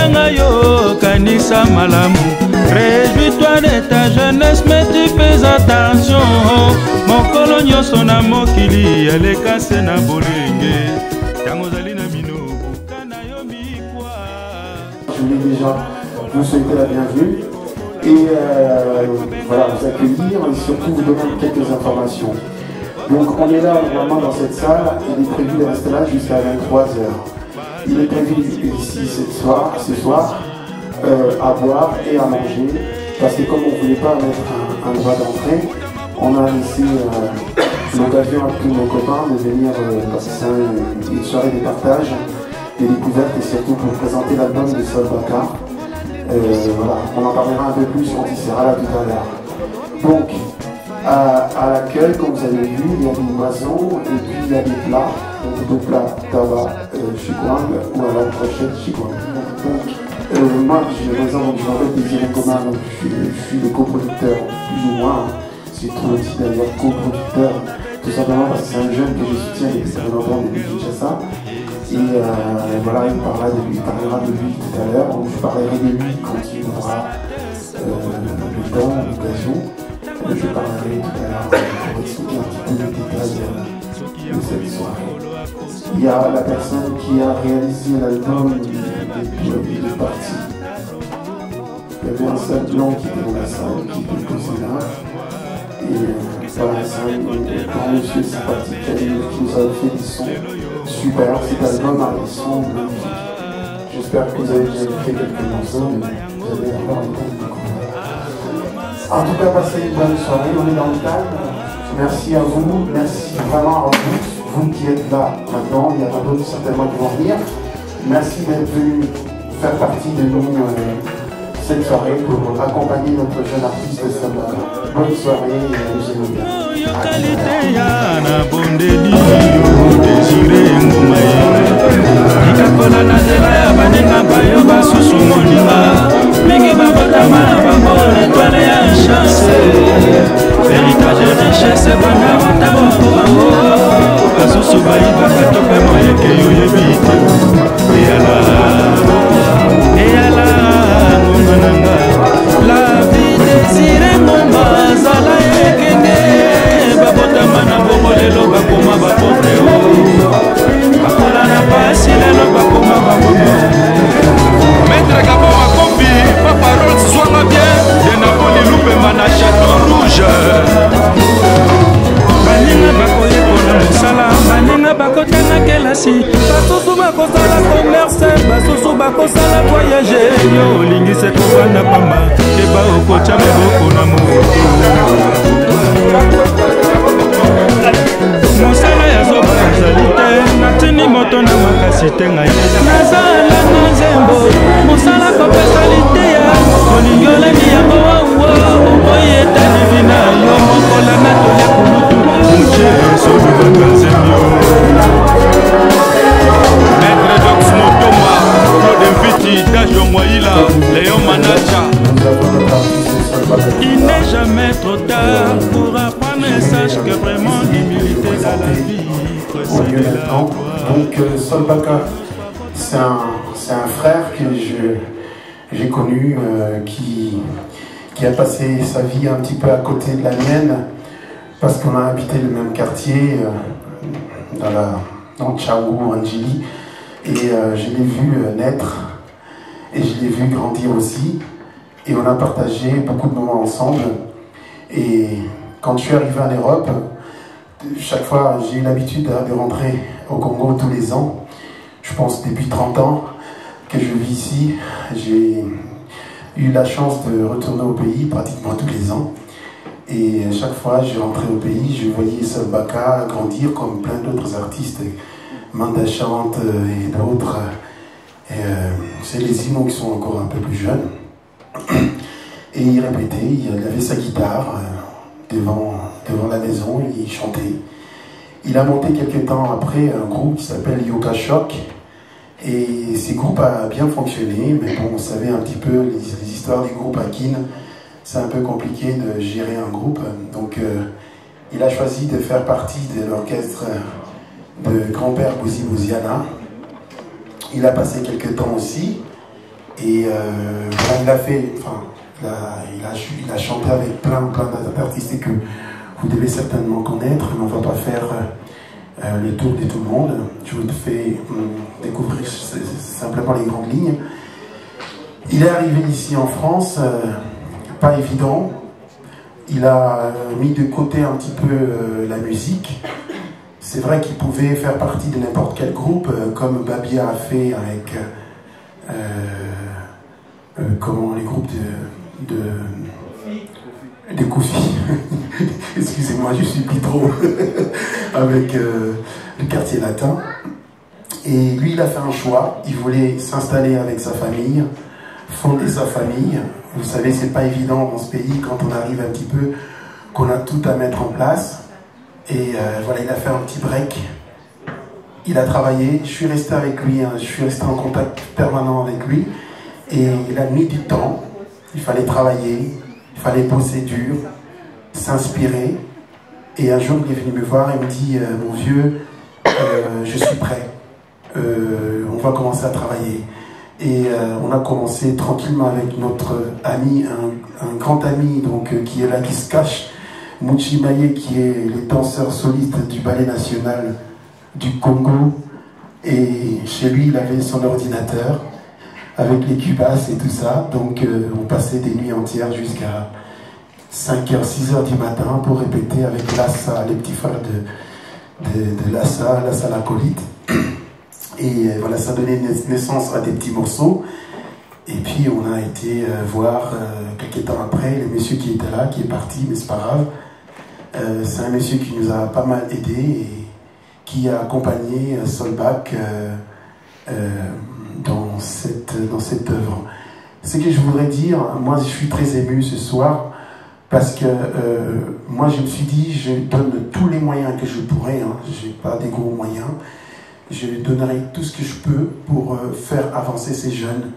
nanga yo kanisa malamu. Réjouis-toi de ta jeunesse, mais tu fais attention. Mokolo nyonso na mokili aleka se na bolenge. Tango zali na mino kana yo mikwa. Je voulais déjà vous souhaiter la bienvenue et voilà, vous accueillir et surtout vous donner quelques informations. Donc on est là vraiment dans cette salle, il est prévu de rester là jusqu'à 23h. Il est prévu ici ce soir à boire et à manger, parce que comme on ne voulait pas mettre un droit d'entrée, on a laissé l'occasion à tous nos copains de venir passer une soirée de partage, de découverte et surtout pour présenter l'album de Sol Baka. Voilà, on en parlera un peu plus quand il sera là tout à l'heure. Donc, à l'accueil, comme vous avez vu, il y a des boissons et puis il y a des plats. Donc, deux plats tabac, chikwang ou à la prochaine chikwang. Donc, moi, je m'appelle Désiré Commun, donc je suis le coproducteur, plus ou moins. C'est tout aussi d'ailleurs coproducteur, tout simplement parce que c'est un jeune que je soutiens et que ça fait longtemps depuis Kinshasa. Et voilà, il parlera de lui tout à l'heure. Je parlerai de lui quand il aura le temps, l'occasion. Je parlerai tout à l'heure pour expliquer un petit peu les détails de cette soirée. Il y a la personne qui a réalisé l'album des parties. Il y avait un seul blanc qui était dans la salle, qui était posé là. Et voilà, c'est un grand monsieur sympathique qui nous a fait des sons super. Cet album a des sons magnifiques. J'espère que vous avez déjà fait quelques morceaux, mais vous allez avoir le temps de découvrir. En tout cas, passez une bonne soirée, on est dans le calme. Merci à vous, merci vraiment à vous qui êtes là maintenant. Il y en a d'autres certainement qui vont venir. Merci d'être venus faire partie de nous cette soirée pour accompagner notre jeune artiste Sol Baka. Bonne soirée et j'aime bien. La vie désirée mon bazala ekenge babotama na bongo lelo bakoma bapobre bakola na pasi lelo bakoma bapobre maître Gabo Makombi pa parole zwanga bien de Napoli Lupemba na Château Rouge baninga bakoyekola mosala baninga bakotana kelasi basusu bakosala commerce basusu bakosala voyage yo olingise kobanda pamba eba okotya maboko na moto mosala ya zoba ezali te natini moto na makasi te ngai nazala na nzembo mosala kopesali te ya olingi olengi yango wawa oboyi etalivi na yo mokola natoya kulutu muche solubaka nzemio Maître Dox Motoma, Claude Mpiti, Dajo Moïla, Léon Manacha. Il n'est jamais trop tard pour apprendre et sache que vraiment l'humilité dans la vie précède la gloire. Donc Sol Baka, c'est un frère que j'ai connu qui a passé sa vie un petit peu à côté de la mienne parce qu'on a habité le même quartier dans Tchangou, Anjili. Et je l'ai vu naître et je l'ai vu grandir aussi. Et on a partagé beaucoup de moments ensemble. Et quand je suis arrivé en Europe, chaque fois j'ai eu l'habitude de rentrer au Congo tous les ans. Je pense depuis 30 ans que je vis ici. J'ai eu la chance de retourner au pays pratiquement tous les ans. Et chaque fois je rentrais au pays, je voyais Sol Baka grandir comme plein d'autres artistes. Manda Chante et d'autres. C'est les Imos qui sont encore un peu plus jeunes. Et il répétait, il avait sa guitare devant la maison, il chantait. Il a monté quelques temps après un groupe qui s'appelle Yoka Shock. Et ces groupes a bien fonctionné, mais bon, vous savez un petit peu les histoires des groupes à Kin, c'est un peu compliqué de gérer un groupe. Donc il a choisi de faire partie de l'orchestre de grand-père Bouzi Bouziana. Il a passé quelques temps aussi. Et voilà, il a fait, enfin, il a chanté avec plein d'artistes que vous devez certainement connaître, mais on ne va pas faire le tour de tout le monde. Je vous fais découvrir simplement les grandes lignes. Il est arrivé ici en France, pas évident. Il a mis de côté un petit peu la musique. C'est vrai qu'il pouvait faire partie de n'importe quel groupe, comme Babia a fait avec comment les groupes de Kofi. Excusez-moi, je suis plus trop avec le quartier latin. Et lui, il a fait un choix. Il voulait s'installer avec sa famille, fonder sa famille. Vous savez, c'est pas évident dans ce pays quand on arrive un petit peu, qu'on a tout à mettre en place. Et voilà, il a fait un petit break. Il a travaillé. Je suis resté avec lui. Hein, je suis resté en contact permanent avec lui. Et il a mis du temps. Il fallait travailler. Il fallait bosser dur, s'inspirer. Et un jour, il est venu me voir et me dit mon vieux, je suis prêt. On va commencer à travailler. Et on a commencé tranquillement avec notre ami, un grand ami donc, qui est là, qui se cache, Mouchi Maye, qui est le danseur soliste du ballet national du Congo. Et chez lui, il avait son ordinateur avec les cubasses et tout ça. Donc on passait des nuits entières jusqu'à 5h, 6h du matin pour répéter avec Lassa, les petits frères de Lassa l'acolyte. Et voilà, ça donnait naissance à des petits morceaux. Et puis on a été voir quelques temps après le monsieur qui était là, qui est parti, mais c'est pas grave. C'est un monsieur qui nous a pas mal aidé et qui a accompagné Solbach dans cette œuvre. Ce que je voudrais dire, moi je suis très ému ce soir parce que moi je me suis dit, je donne tous les moyens que je pourrais, hein, j'ai pas des gros moyens. Je donnerai tout ce que je peux pour faire avancer ces jeunes.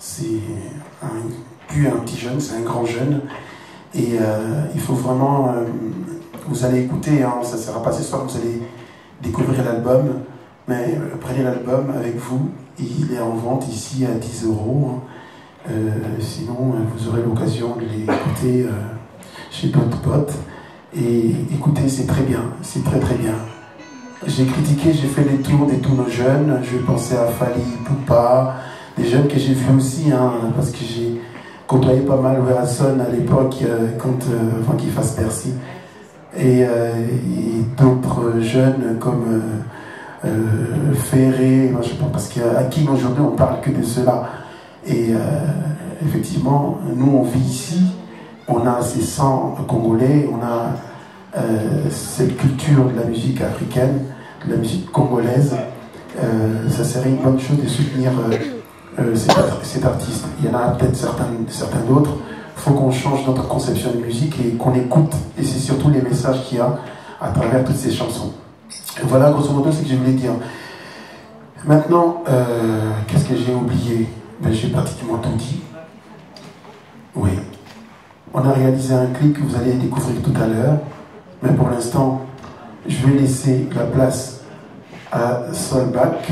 C'est plus un petit jeune, c'est un grand jeune. Et il faut vraiment... vous allez écouter, hein, ça ne sera pas ce soir, vous allez découvrir l'album. Mais prenez l'album avec vous. Il est en vente ici à 10 €. Hein. Sinon, vous aurez l'occasion de l'écouter chez d'autres potes. Et écoutez, c'est très bien, c'est très très bien. J'ai critiqué, j'ai fait les tours de tous nos jeunes. Je pensais à Fali, Poupa, des jeunes que j'ai vus aussi, hein, parce que j'ai côtoyé pas mal Werason à l'époque, avant qu'il fasse Percy. Et d'autres jeunes comme Ferré, je pense, parce qu'à Kim aujourd'hui on parle que de cela. Et effectivement, nous on vit ici, on a ces sangs congolais, on a cette culture de la musique africaine, de la musique congolaise. Ça serait une bonne chose de soutenir cet artiste. Il y en a peut-être certains d'autres. Il faut qu'on change notre conception de musique et qu'on écoute. Et c'est surtout les messages qu'il y a à travers toutes ces chansons. Voilà grosso modo ce que je voulais dire. Maintenant, qu'est-ce que j'ai oublié? Ben, j'ai pratiquement tout dit. Oui. On a réalisé un clip que vous allez découvrir tout à l'heure. Mais pour l'instant, je vais laisser la place à Solbach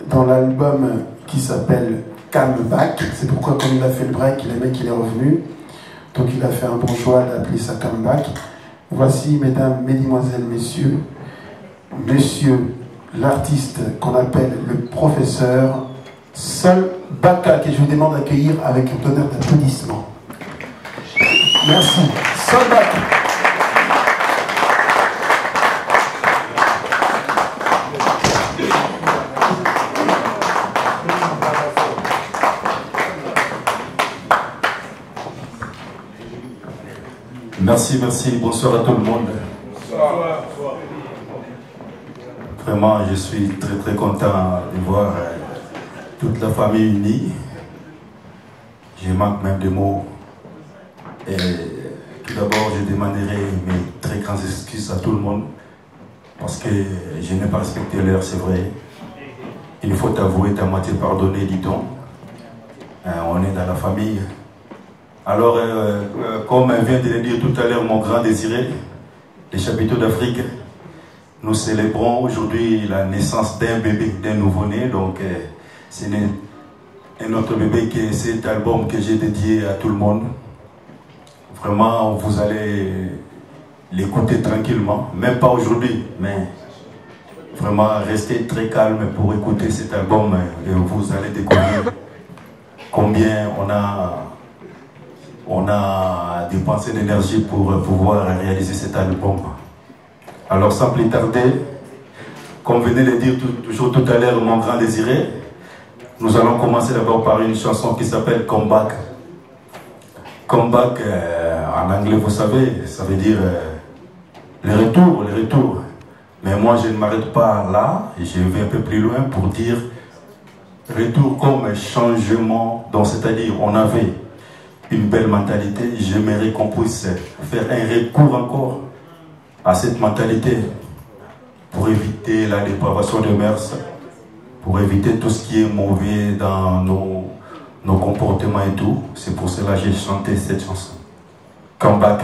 dans l'album qui s'appelle Comeback. C'est pourquoi, comme il a fait le break, le mec il est revenu. Donc il a fait un bon choix d'appeler ça Comeback. Voici, mesdames, mesdemoiselles, messieurs, monsieur l'artiste qu'on appelle le professeur Solbach, que je vous demande d'accueillir avec un tonnerre d'applaudissements. Merci. Solbach. Merci, merci. Bonsoir à tout le monde. Bonsoir. Vraiment, je suis très très content de voir toute la famille unie. Je manque même de mots. Et tout d'abord, je demanderai mes très grandes excuses à tout le monde parce que je n'ai pas respecté l'heure, c'est vrai. Il faut avouer, ta moitié pardonner, dit-on. On est dans la famille. Alors, comme vient de le dire tout à l'heure mon grand désiré, les chapiteaux d'Afrique, nous célébrons aujourd'hui la naissance d'un bébé, d'un nouveau-né. Donc, ce n'est un autre bébé qui est cet album que j'ai dédié à tout le monde. Vraiment, vous allez l'écouter tranquillement, même pas aujourd'hui, mais vraiment restez très calme pour écouter cet album et vous allez découvrir combien on a dépensé d'énergie pour pouvoir réaliser cet album. Alors sans plus tarder, comme venait de dire toujours tout à l'heure mon grand désiré, nous allons commencer d'abord par une chanson qui s'appelle Comeback. Comeback, en anglais, vous savez, ça veut dire le retour. Mais moi, je ne m'arrête pas là, et je vais un peu plus loin pour dire retour comme changement. Donc, c'est-à-dire, on avait une belle mentalité. J'aimerais qu'on puisse faire un recours encore à cette mentalité pour éviter la dépravation de mœurs, pour éviter tout ce qui est mauvais dans nos comportements et tout. C'est pour cela que j'ai chanté cette chanson. Comeback.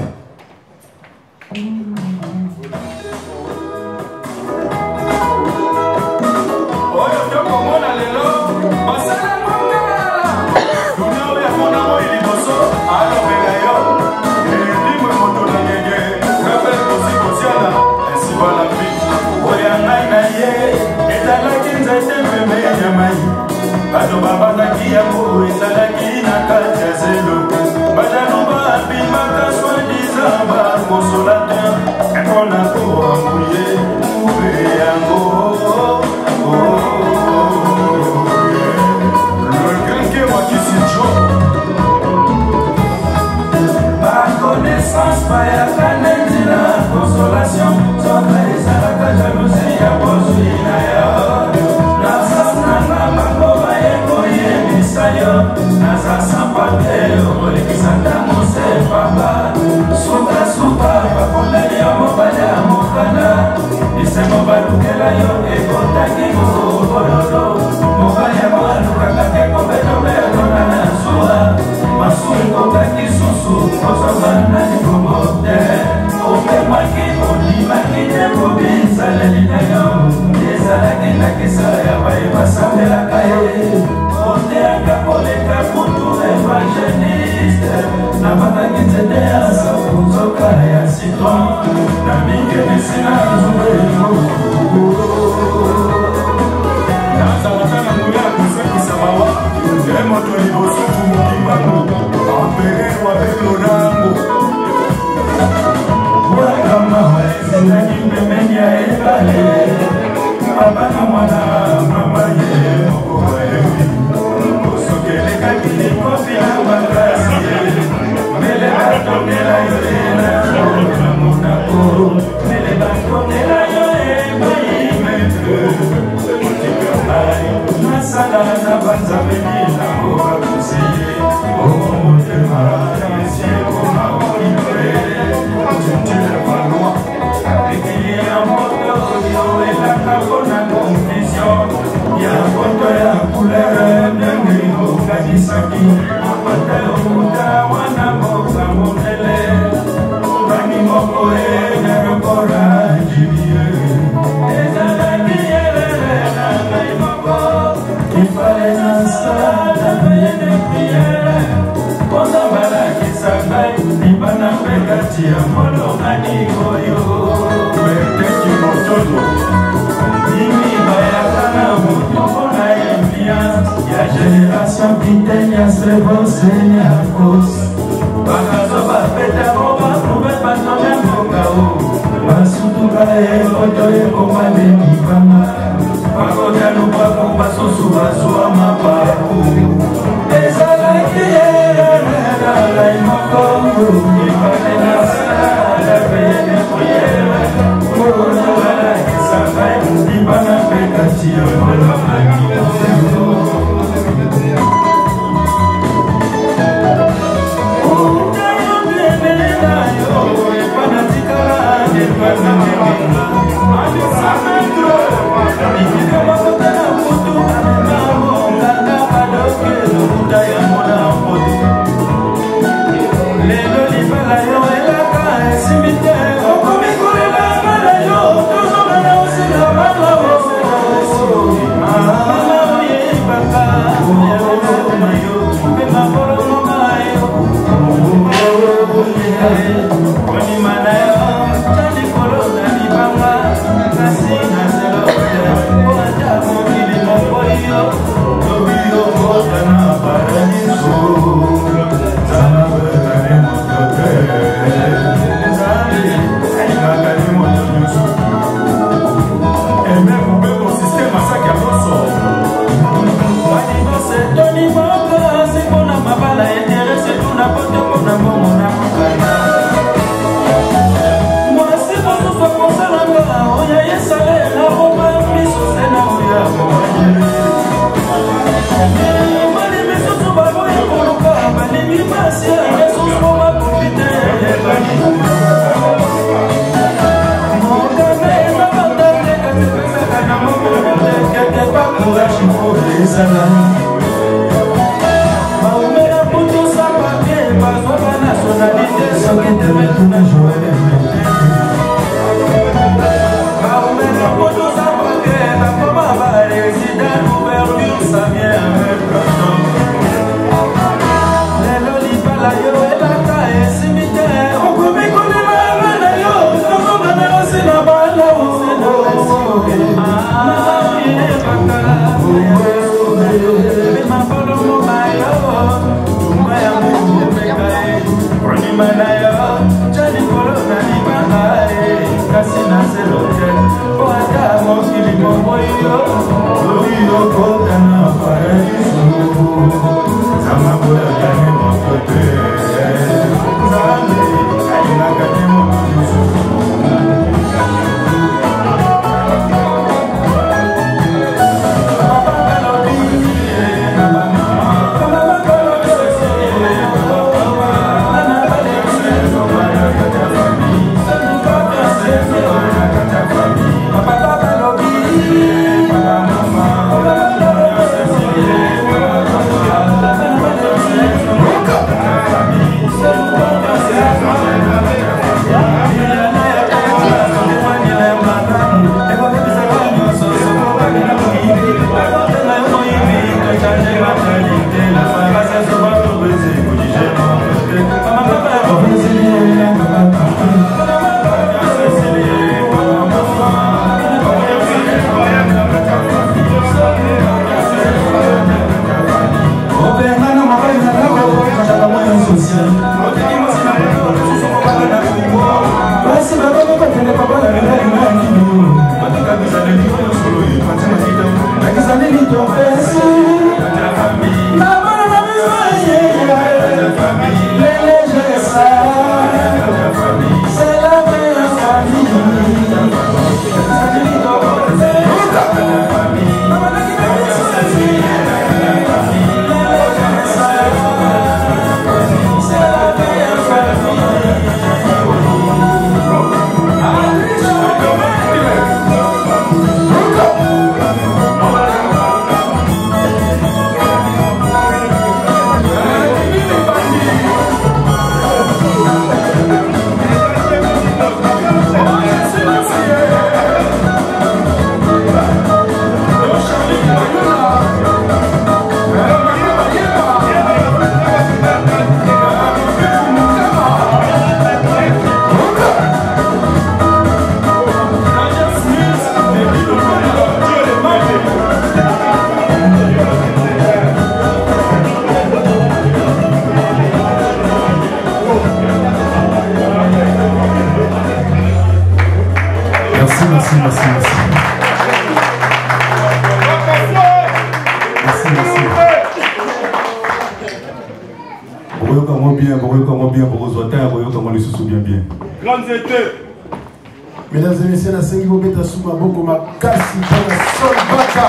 Mesdames et messieurs, la Sengi Bobeta Souma Boko Makasi pour la Solbaka,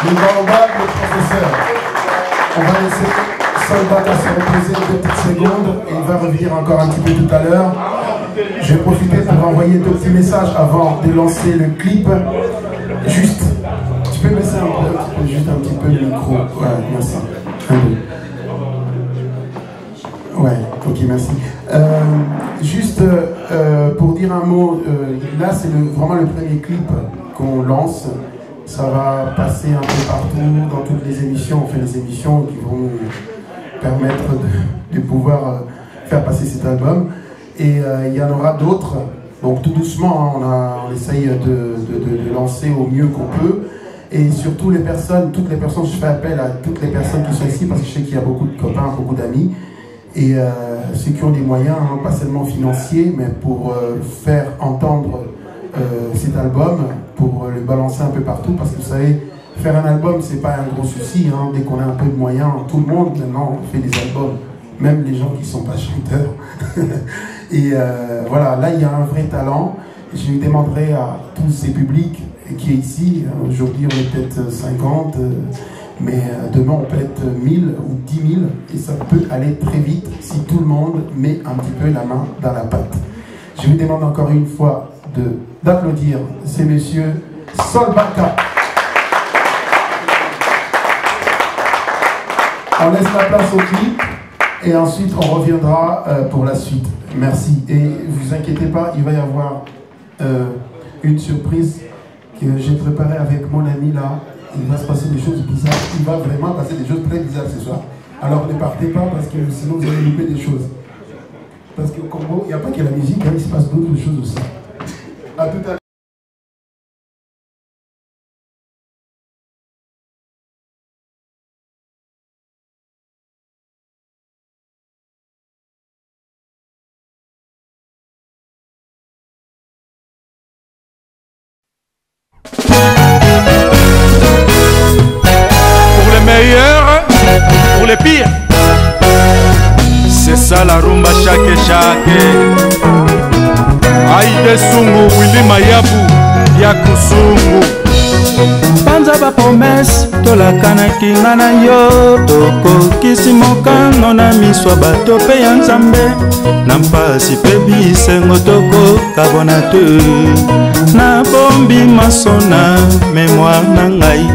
le baobab, le professeur. On va laisser Solbaka se reposer deux petites secondes et il va revenir encore un petit peu tout à l'heure. Je vais profiter pour envoyer deux petits messages avant de lancer le clip. Juste, tu peux baisser un peu, juste un petit peu le micro. Ouais, merci. Un peu. Ouais, ok, merci. Juste pour dire un mot, là c'est vraiment le premier clip qu'on lance. Ça va passer un peu partout, dans toutes les émissions. On fait des émissions qui vont permettre de pouvoir faire passer cet album. Et il y en aura d'autres. Donc tout doucement, hein, on essaye de lancer au mieux qu'on peut. Et surtout les personnes, toutes les personnes, je fais appel à toutes les personnes qui sont ici parce que je sais qu'il y a beaucoup de copains, beaucoup d'amis. Et ceux qui ont des moyens, hein, pas seulement financiers, mais pour faire entendre cet album, pour le balancer un peu partout, parce que vous savez, faire un album, c'est pas un gros souci, hein, dès qu'on a un peu de moyens, tout le monde maintenant fait des albums, même les gens qui ne sont pas chanteurs. Et voilà, là il y a un vrai talent. Je demanderai à tous ces publics qui est ici. Aujourd'hui, on est peut-être 50, mais demain, on peut être 1000 ou 10 000, et ça peut aller très vite si tout le monde met un petit peu la main dans la pâte. Je vous demande encore une fois d'applaudir ces messieurs Solbaka. On laisse la place au clip et ensuite on reviendra pour la suite. Merci. Et vous inquiétez pas, il va y avoir une surprise que j'ai préparée avec mon ami là. Il va se passer des choses bizarres. Il va vraiment passer des choses très bizarres ce soir. Alors ne partez pas parce que sinon vous allez louper des choses. Parce qu'au Congo, il n'y a pas que la musique, hein, il se passe d'autres choses aussi. À tout à l'heure. Pour les meilleurs, pour les pires. C'est ça la rumba chaque. Aïde Sungu, Willy Mayabu, Yakusungu. Panza ba promesse, tolakana kinga na yo. Toko kisi mokano na miswa bato pe ya nzambe. Na mpasi pe bisengo toko kabona te. Na bombi masona, mémoire na ngai.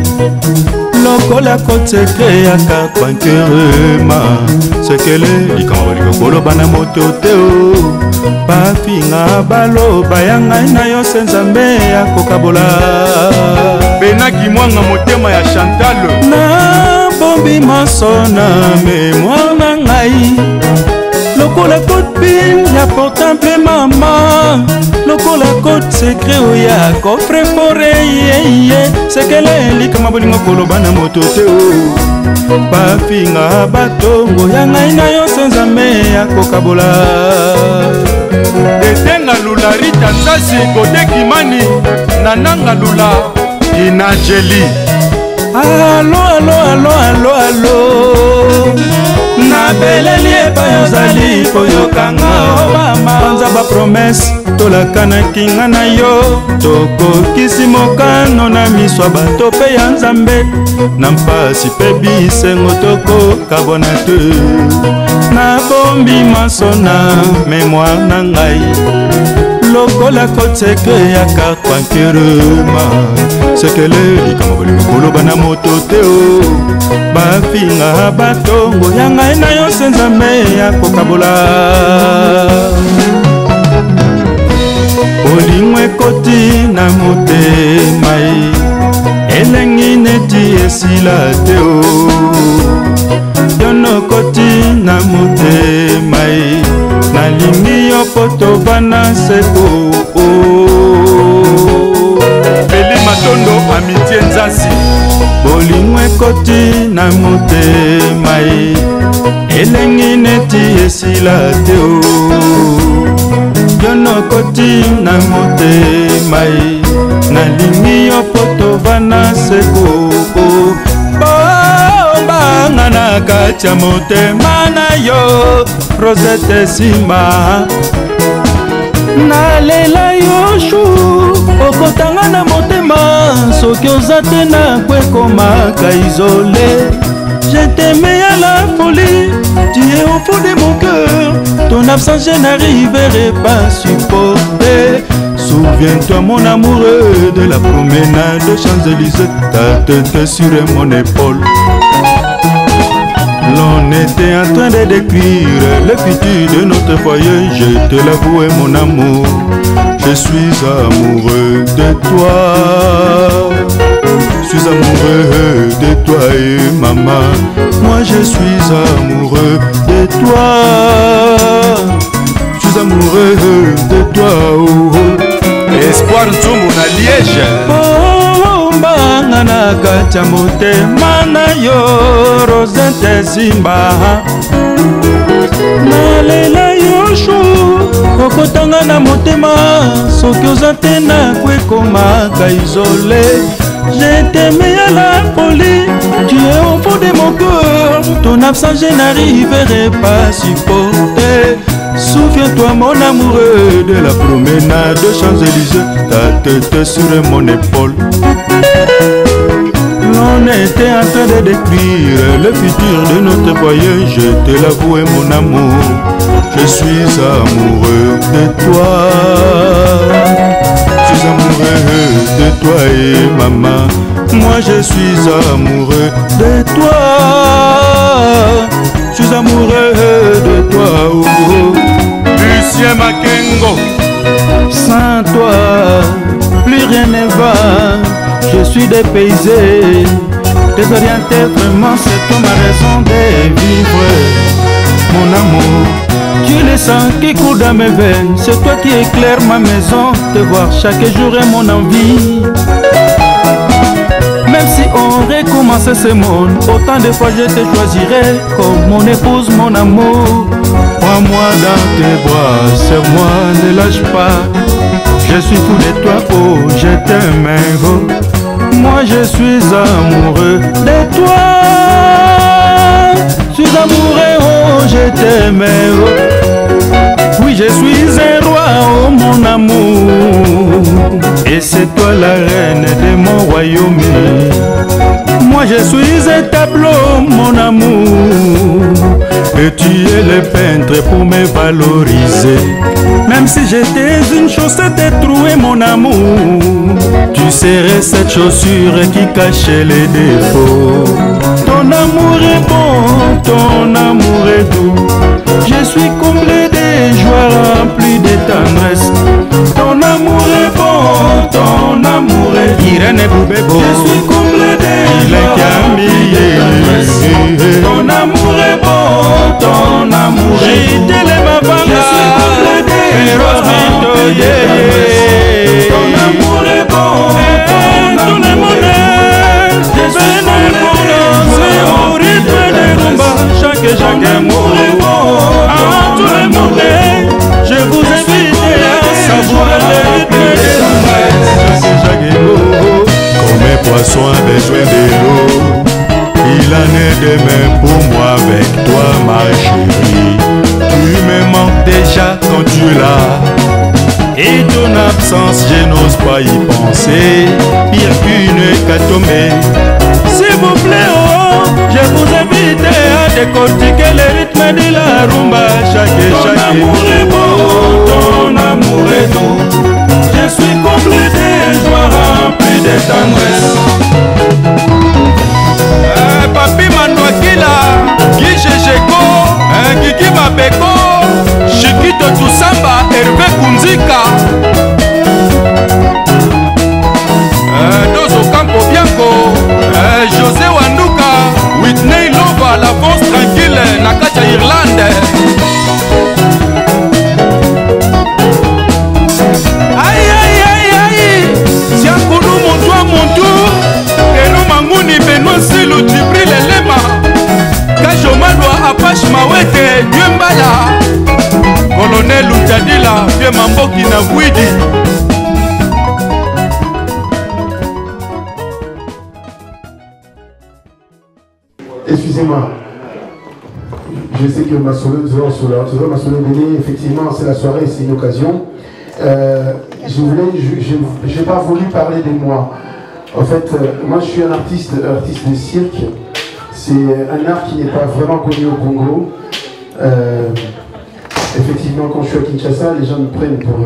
Lokola kotseke yaka kwankerema sekele likambo likokoloba na moto teo bafinga baloba ya ngai na yo se nzambe akokabola benaki mwanga motema ya Chantal na bombi masona mémoire na ngai lokola code pin ya portable mama lokola code secret oya coffre fort sekele likama bolingo koloba na moto te o bafinga batongo ya ngai na yo se nzambe akokabola etenga lula rita nsasi kote kimani na nanga lula inajeli alo na beleli epai ozali koyokanga panza bapromese tolakana kinga na yo tokokisi mokano na miswa bato mpe ya nzambe na mpasi mpe bisengo tokokabona te na bombi masona mémoire na ngai lokola kotseke ya kakwankerema sekele likambo bolingo koloba na moto te o bafinga batongo ya ngai na yo se nzambe akokabola bolingo ekoti na motema elengi neti esila te o yono koti na motema nalingi yo po tovanda seko bele matondo amitié nzasi bolingo ekoti na motema elengi neti esila te o yono koti na motema nalingi yo po tovanda seko bombanga na kati ya motema na yo Rosette Simba nalela yo shu okotanga na motema soki oza te nakwekomaka isolé je t'aimais à la folie tu es au fond de mon cœur ton absence je n'arriverai pas à supporter souviens-toi mon amoureux de la promenade de Champs-Élysées ta tête sur mon épaule. L'on était en train de décrire le futur de notre foyer. Je te l'avoue mon amour, je suis amoureux de toi. Je suis amoureux de toi et maman. Moi je suis amoureux de toi. Je suis amoureux de toi. Oh, oh. Espoir Nzungu na Liège. Mbanga na kati ya motema na yo Rosette Simba nalela yo shu okotanga na motema soki oza te nakwekomaka isolé je t'aimais à la folie tu es au fond de mon cœur ton absence je n'arriverai pas à supporter Souviens-toi mon amoureux de la promenade de Champs-Élysées, ta tête sur mon épaule. On était en train de décrire le futur de notre foyer. Je te l'avoue mon amour, je suis amoureux de toi. Je suis amoureux de toi et maman. Moi je suis amoureux de toi. Je suis amoureux de toi, oh, oh. Lucien Makengo. Sans toi, plus rien ne va. Je suis dépaysé, désorienté, vraiment c'est toi ma raison de vivre. Mon amour, tu le sens qui coule dans mes veines. C'est toi qui éclaire ma maison. Te voir chaque jour est mon envie. Même si on recommençait ce monde, autant de fois je te choisirai comme mon épouse, mon amour. Prends-moi dans tes bras, serre-moi, ne lâche pas. Je suis fou de toi, oh, je t'aime, oh. Moi je suis amoureux de toi. Je suis amoureux, oh, je t'aime, oh. Oui, je suis un roi, oh mon amour. Et c'est toi la reine de mon royaume. Moi je suis un tableau, mon amour. Et tu es le peintre pour me valoriser. Même si j'étais une chaussette trouée, mon amour, tu serais cette chaussure qui cachait les défauts. Ton amour est bon, ton amour est doux. Je suis comblé de joie, rempli de tendresse. Ton amour est bon, ton amour est doux. Irène Boubebo, je suis comblé de joie, rempli de tendresse. Ton amour est bon, ton amour est doux. Je suis comblé de joie, rempli de tendresse. Ton amour est bon, ton amour est doux. Je suis comblé de joie, rempli de tendresse. Chaque amour est bon, tout le monde. Je vous invite à savourer le rythme des tendresses. Comme un poisson a besoin de l'eau, il en est de même pour moi avec toi ma chérie. Tu me manques déjà quand tu es là, et ton absence je n'ose pas y penser. Pire qu'une hécatombe. S'il vous plaît, oh, je vous invite à décortiquer le rythme de la rumba. Ton amour est beau, ton amour est doux. Je suis comblé de joie, rempli de tendresse. Papi Manouakila, Guy Jejeko, Guigui Mabeko, Chiquito Toussamba, Hervé Kunzika, Dozo Campo Bianco, José Wanduka, Whitney Lova, la force tranquille, Nakacha Irlande. Aïe aïe aïe aïe, Siakoulou mon tour, Eno Manguni Benoît Silou Djibril Elema, Kajomalwa Apache Mawete, Nyembala, Colonel Utadila, Fie Mamboki na Bouidi. Excusez-moi, je sais que ma soleuse Béné, effectivement, c'est la soirée, c'est une occasion. Je n'ai pas voulu parler de moi. En fait, moi je suis un artiste de cirque. C'est un art qui n'est pas vraiment connu au Congo. Effectivement, quand je suis à Kinshasa, les gens me prennent pour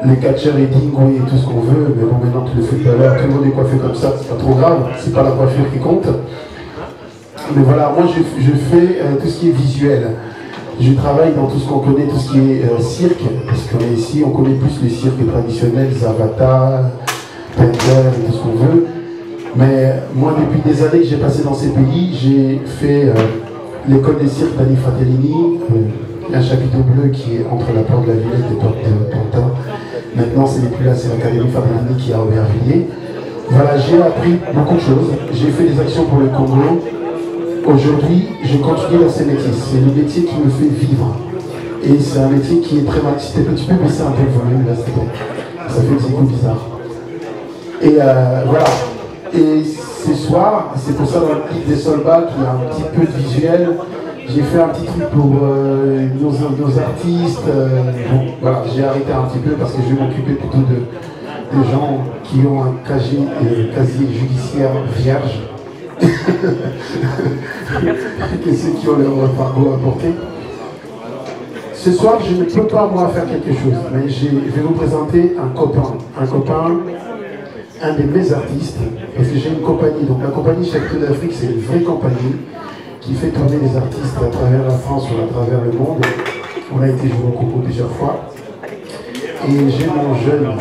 les catcheurs et dingo et tout ce qu'on veut. Mais bon, maintenant tout le footballeur, tout le monde est coiffé comme ça, c'est pas trop grave, c'est pas la coiffure qui compte. Mais voilà, moi je fais tout ce qui est visuel. Je travaille dans tout ce qu'on connaît, tout ce qui est cirque, parce qu'on est ici, on connaît plus les cirques traditionnels, Zavata, Pender et tout ce qu'on veut. Mais moi, depuis des années que j'ai passé dans ces pays, j'ai fait l'école des cirques d'Annie Fratellini, un chapiteau bleu qui est entre la porte de la Villette et la porte de Pantin. Maintenant, ce n'est plus là, c'est l'Académie Fratellini qui est à Aubervilliers. Voilà, j'ai appris beaucoup de choses. J'ai fait des actions pour le Congo. Aujourd'hui, je continue dans ce métier. C'est le métier qui me fait vivre. Et c'est un métier qui est très mal. Tu peux baisser un peu le volume, là, s'il te plaît. Ça fait des échos bizarres. Et voilà. Et ce soir, c'est pour ça dans le clip des soldats qu'il y a un petit peu de visuel. J'ai fait un petit truc pour nos artistes. Bon, voilà, j'ai arrêté un petit peu parce que je vais m'occuper plutôt de gens qui ont un casier judiciaire vierge. Que ceux qui ont leur parcours à porter. Ce soir, je ne peux pas moi faire quelque chose, mais je vais vous présenter un copain, un de mes artistes, parce que j'ai une compagnie. Donc la compagnie Chapiteau d'Afrique, c'est une vraie compagnie qui fait tourner les artistes à travers la France ou à travers le monde. On a été joué au Congo plusieurs fois. Et j'ai mon jeune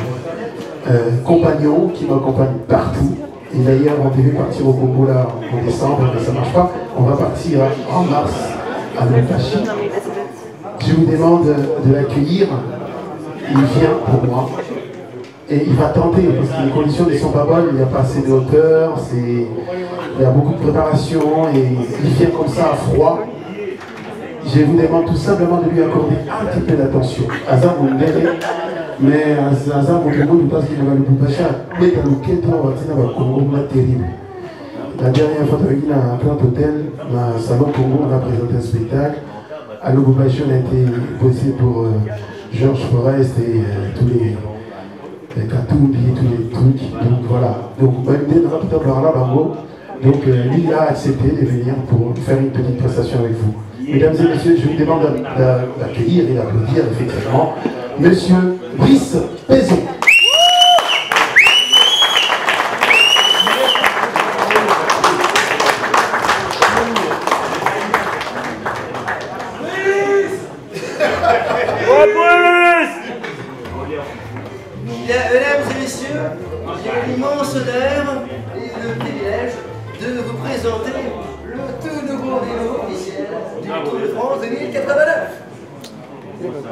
compagnon qui m'accompagne partout. Et d'ailleurs, on devait partir au Congo là en décembre, mais ça ne marche pas. On va partir en mars à Lubumbashi. Je vous demande de l'accueillir. Il vient pour moi. Et il va tenter, parce que les conditions ne sont pas bonnes, il n'y a pas assez de hauteur, il y a beaucoup de préparation, et il vient comme ça à froid. Je vous demande tout simplement de lui accorder un petit peu d'attention. Azam Mundere, mais Azam Mundere, nous pensons qu'il va le Lubumbashi, mais dans le Keto, on va Congo, terrible. La dernière fois, avec un grand hôtel, dans Salon Congo, on a présenté un spectacle. À Lubumbashi, on a été bossé pour Georges Forest et tous les Katumbi et tous les trucs. Donc voilà. Donc Bandé Rapta Barla Bango. Donc lui a accepté de venir pour faire une petite prestation avec vous. Mesdames et messieurs, je vous demande d'accueillir et d'applaudir effectivement Monsieur Brice Pézon. Mesdames et messieurs, j'ai l'immense honneur et le privilège de vous présenter le tout nouveau vélo officiel du Tour de France 2089.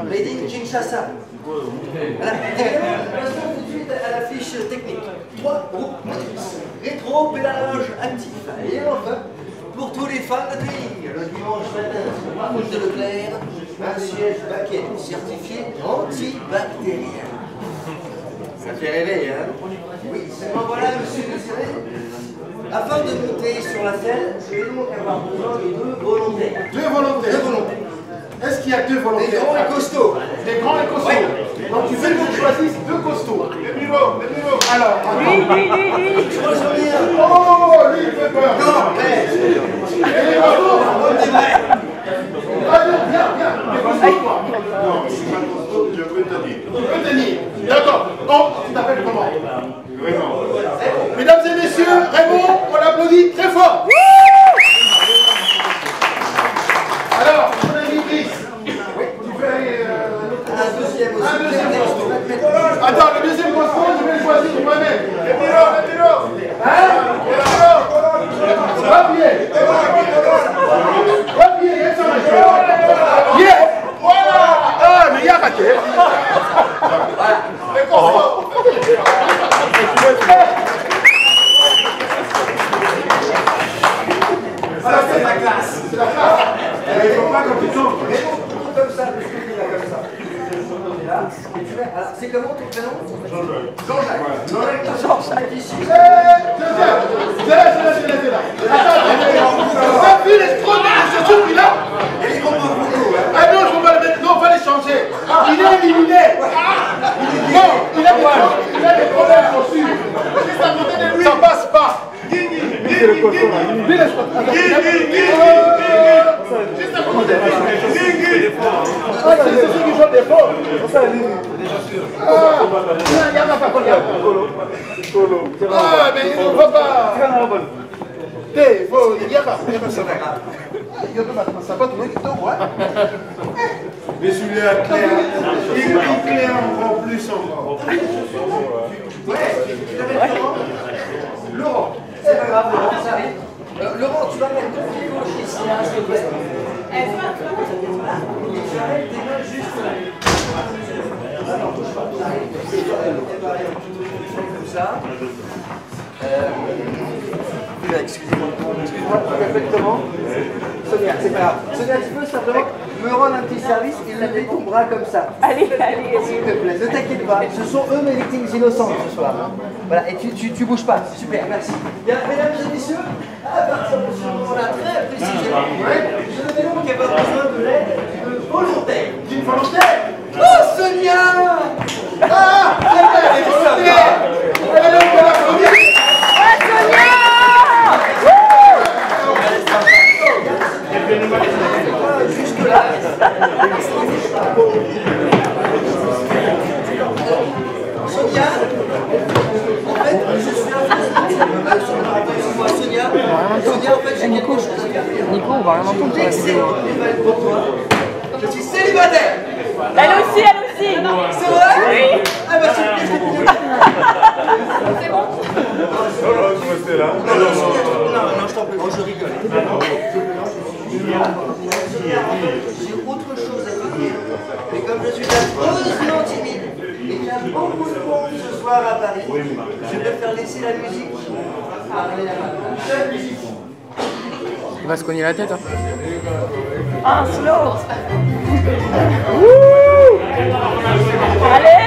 Made in Kinshasa. Voilà. Passons tout de suite à la fiche technique. 3 groupes motrices, rétro, pédalage actif. Et enfin, pour tous les fans de tuning, le dimanche matin, sur la route de Leclerc, un siège baquet certifié antibactérien. Ça fait rêver, hein? Oui, seulement voilà, monsieur Désiré. Afin de monter sur la selle, je vais donc avoir besoin de 2 volontaires. 2 volontaires? 2 volontaires. Est-ce qu'il y a 2 volontaires? Des grands et costauds. Des grands et costauds. Oui. Donc tu veux que je choisisse 2 costauds. Les niveaux. Alors, Je crois que j'en ai un. oh, lui, il fait peur. Non, mais... Et les costauds? On est vrai. Allez, viens. Les costauds, toi. Non, je suis pas costaud, je peux tenir. Tu peux tenir. D'accord. Donc, tu t'appelles comment? Raymond. Mesdames et messieurs, Raymond, on l'applaudit très fort. Alors, mon ami Brice, tu fais Un deuxième aussi. un deuxième costaud. Attends, le deuxième costaud, je vais le choisir moi-même. Les pyros. Hein? Papier, voilà. Ah, mais il y a raté. Les costauds. Ça, c'est la classe. C'est la classe. Il ne faut pas qu'on te tombe. Comme ça, le truc est là comme ça. Là, et tu mets. Alors, c'est comment ton prénom? Jean-Jacques. Jean-Jacques ici. C'est là. Attends, t'as vu les trous de ce truc là? Et les gros beaucoup, hein? Ah non, je ne vais pas le mettre, non, on va les changer. Il est éliminé. Non, il a des problèmes chaussures. Ça passe pas. Juste à côté. Ah, c'est ceux qui jouent des faux. Ah, mais il ne va pas. Il faut. Il y a pas. Ça va tourner du temps, ouais. Mais celui-là clair, il clair encore plus encore. Laurent, c'est pas grave, Laurent, ça arrive. Laurent, tu vas mettre 2 pieds gauche ici, hein, s'il te plaît. Et tu vas mettre tes mains juste là. Alors, bouge pas, ça arrive. Comme ça. Excusez-moi, perfectement. Sonia, c'est pas grave. Sonia, tu peux simplement me rendre un petit service et lever ton bras comme ça. Allez. S'il te plaît, ne t'inquiète pas, ce sont eux mes victimes innocentes ce soir. Voilà, et tu bouges pas. Super, merci. Bien, mesdames et messieurs, à partir de ce moment-là, très précisément, je vais donc rien entendre. Sonia, en fait, j'ai Nico, quelque chose à dire. Nico, on va rien entendre sur la vidéo. Pour toi, je suis célibataire. Elle aussi, elle aussi. C'est vrai? Oui. Ah bah c'est C'est bon. Non, je t'en prie, je rigole. J'ai autre chose à te dire. Mais comme je suis affreusement timide et qu'il y a beaucoup de monde ce soir à Paris, je préfère laisser la musique parler à ma place. Il va se cogner la tête. Hein. Un slow. Allez.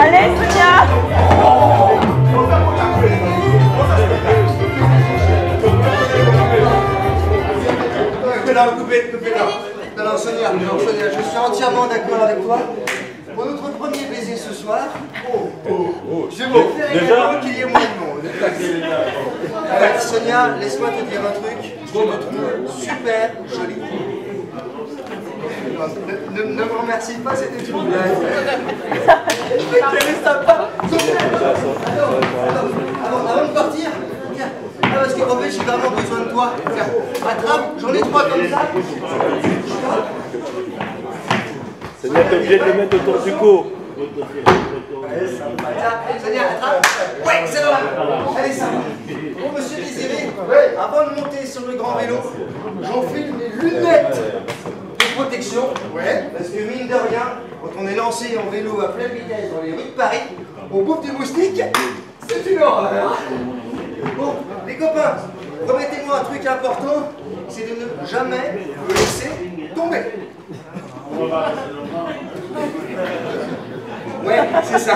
Allez, Sonia. Coupez-la. Non, Sonia, je suis entièrement d'accord avec toi. Pour notre premier baiser ce soir, je préfère également qu'il y ait moins de monde. Sonia, laisse-moi te dire un truc. Je te trouve super jolie. Ne me remercie pas, c'était une blague. Quelle est sympa. Avant de partir, tiens, parce qu'en fait j'ai vraiment besoin de toi. Tiens, attrape, j'en ai 3 comme ça. C'est bien, t'es obligé de le mettre autour du cou. Sonia, attrape. Ouais, c'est bon. Allez, ça va. Bon, monsieur Désiré, avant de monter sur le grand vélo, j'enfile mes lunettes de protection. Ouais. Parce que mine de rien, quand on est lancé en vélo à pleine vitesse dans les rues de Paris, on bouffe des moustiques, c'est une horreur. Bon, les copains, promettez-moi un truc important, c'est de ne jamais me laisser tomber. Ouais, c'est ça.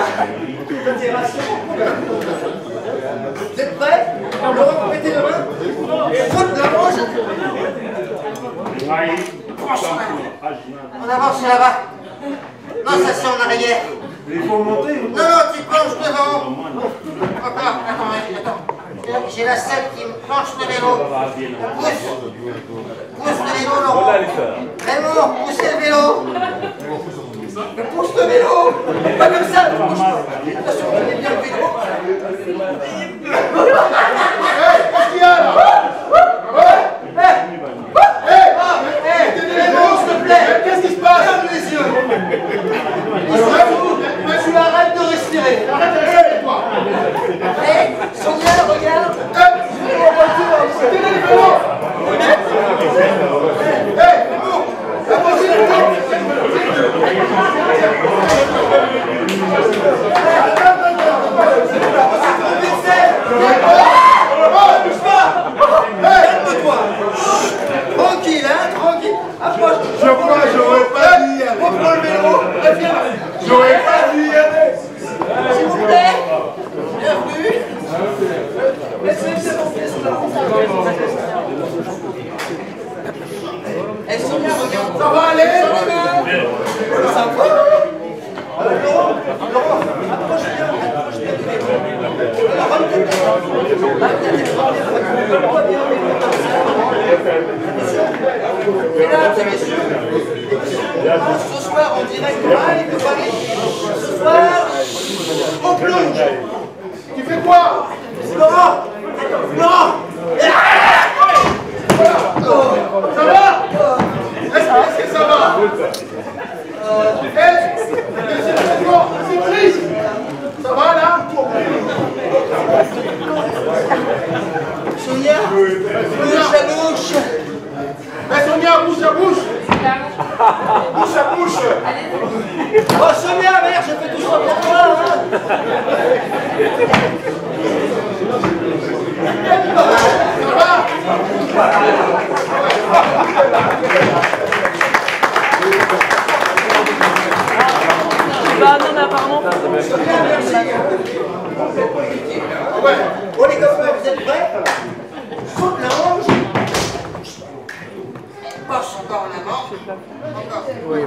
Vous êtes prêts? Laurent, mettez la main. Frotte la manche. En avant, c'est là-bas. Non, ça c'est en arrière. Il faut monter. Non, tu penches devant. Encore, attends. J'ai la selle qui me penche le vélo. Pousse le vélo, Laurent. Raymond, poussez le vélo. Mais pousse le vélo. Pas comme ça. Attention, tenez bien le vélo. Qu'est-ce qu'il y a là? Raymond, s'il te plaît. Qu'est-ce qui se passe? Ferme les yeux. Tu arrêtes de respirer. Arrête de respirer, toi. Sonia, regarde. Tenez le vélo. Calme-toi. Tranquille, hein, tranquille. Approche. Je crois que j'aurais pas dit. Reprends le vélo. Viens. J'aurais pas dit. S'il vous plaît. Bienvenue. C'est bon, et Sonia, regarde. Ça va aller. Ça va. Laurent, approche bien du vélo. Alors, mesdames et messieurs, ce soir en direct live de Paris, ce soir, on plonge. Tu fais quoi? Laurent,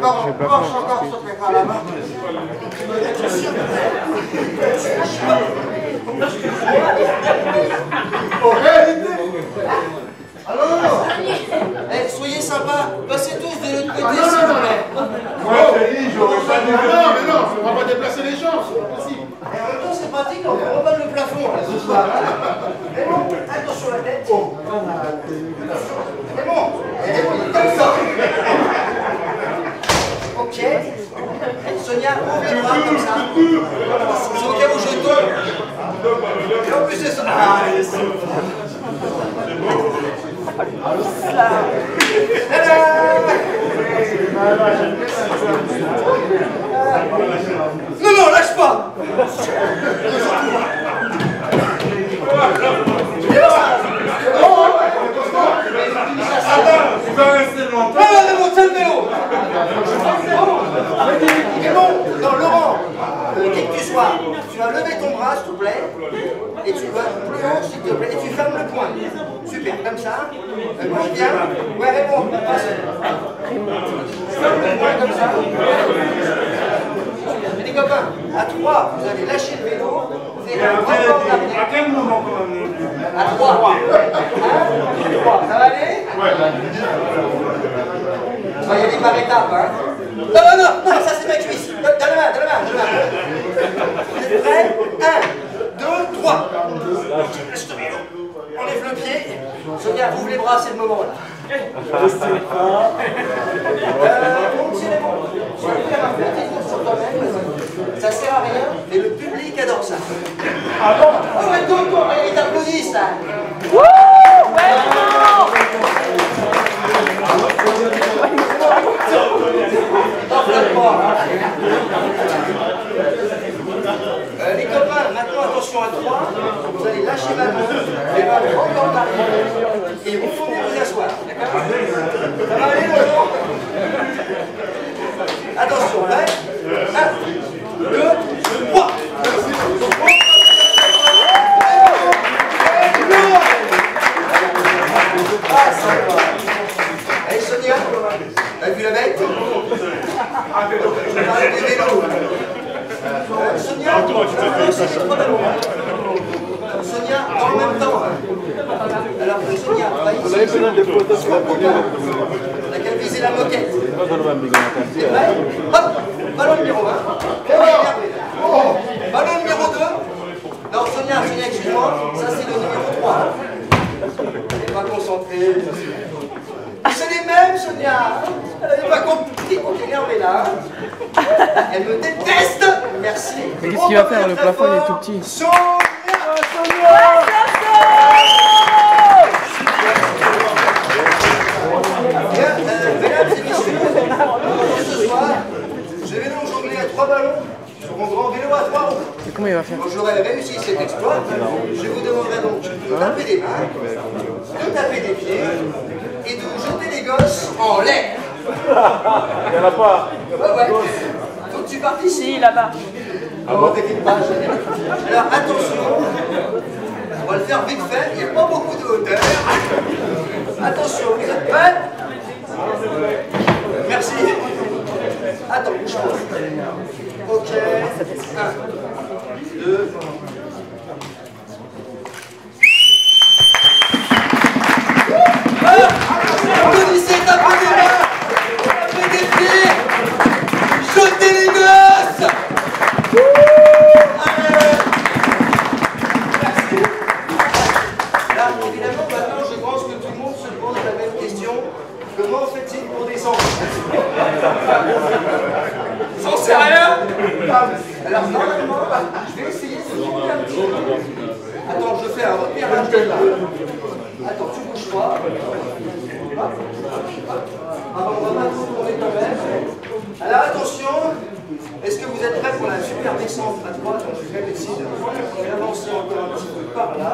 encore, s'il te plaît, par la main. Ah non, non, non. Eh, soyez sympas, passez tous de l'autre côté, s'il vous plaît. Moi, je dis, j'aurais pas dit. Non, mais non, on va pas déplacer les gens, c'est facile. Et en même temps, c'est pratique, on rebat le plafond, là, ce soir. Mais bon, attention la tête. C'est bon, comme ça. Ok. Sonia, ouvre les bras comme ça. C'est au cas où je tombe. Et en plus, c'est ça. Ah, c'est non, non, lâche pas. Tu vas rester longtemps. Non, calmez-vous. Non, Laurent, qui que tu sois, tu vas lever ton bras, s'il te plaît, et tu vas plus haut, s'il te plaît, et tu fermes le poing. Super, comme ça. Bouge bien. Ouais, réponds. Ferme le poing comme ça. Mais les copains, à 3, vous allez lâcher le vélo, vous allez encore l'arrière. À quel moment À 3. 1, 3. Ça va aller? Ouais. On va y aller par étapes, hein. Non, ça c'est ma cuisse. Donne la main. Vous êtes prêts? 1, 2, 3. Enlève le pied. Sonia, ouvre les bras, c'est le moment là. On tire les bras. Tu peux faire un petit tour sur toi-même. Ça sert à rien, mais le public adore ça. Ah bon? Oh, mais donc, ils t'applaudissent là. Wouh! Ouais, les copains, maintenant attention à 3, vous allez lâcher ma main, les bras encore en arrière, et vous pouvez vous asseoir, d'accord? Ça va aller, Laurent? Attention, prêt? 1, 2, 3. Ah, ça va. Allez, Sonia, t'as vu la bête? Je parlais des vélos. Sonia, c'est trop ballons. Sonia, en même temps. Alors que Sonia, va ici. On a qu'à viser la moquette. C'est vrai? Hop, ballon numéro 1. Ballon numéro 2. Non, Sonia, excuse-moi, ça c'est le numéro 3. Elle n'est pas concentrée. C'est les mêmes, Sonia. Elle n'est pas compris. On est énervé là. Elle me déteste. Merci. Mais qu'est-ce qu'il va faire? Le plafond il est tout petit. Sonia. Mesdames et messieurs, ce soir, je vais donc jongler à 3 ballons sur mon grand vélo à 3 roues. Et comment il va faire? Quand j'aurai réussi cet exploit, je vous demanderai donc de taper des mains, de taper des pieds et de jeter les gosses en l'air. Il n'y en a pas. Ouais. Faut que tu participes. Si, là-bas. Bon, t'inquiète pas, alors attention, on va le faire vite fait, il n'y a pas beaucoup de hauteur. Attention, vous êtes prêts? Merci. Attends, bouge pas. Ok. 1, 2. Applaudissez, tapez des mains, tapez des pieds, jetez les gosses. Merci. Là, évidemment, maintenant, je pense que tout le monde se pose la même question. Comment fait-il pour descendre? J'en sais rien. Alors, normalement, je vais essayer de monter un petit peu. Attends, je fais un repérage de là. Attends, tu bouges pas. On va pas tout tourner quand même. Alors, attention. Est-ce que vous êtes prêts pour la super descente à droite? Donc, je vais essayer d'avancer encore un petit peu par là.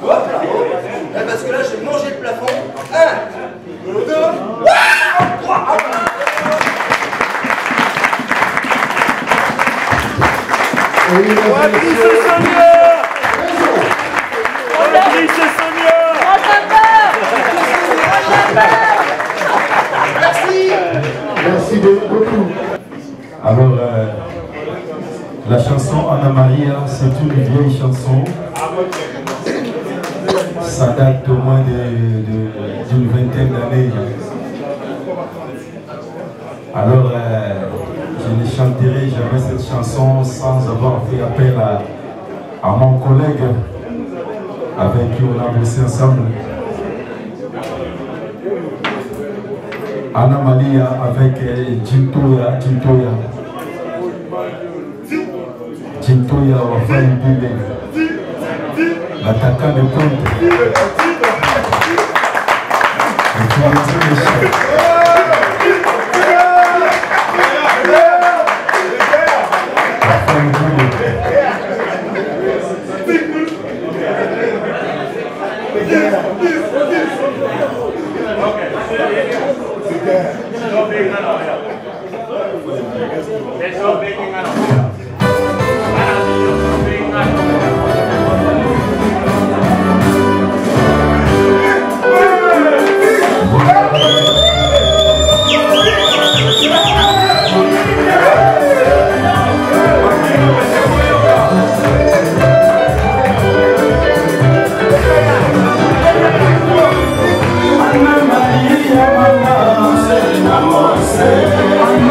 Hop là, hop. Parce que là, je vais manger le plafond. 1, 2, 3. Patrice Sonia! Patrice Sonia! Merci. Merci beaucoup. chanson Anna Maria, c'est une vieille chanson. Ça date au moins d'une vingtaine d'années. Alors, je ne chanterai jamais cette chanson sans avoir fait appel à mon collègue avec qui on a bossé ensemble. Anna Maria avec Jintoya. Jintoya wafanya mbile. L'attaquant de compte. Yeah.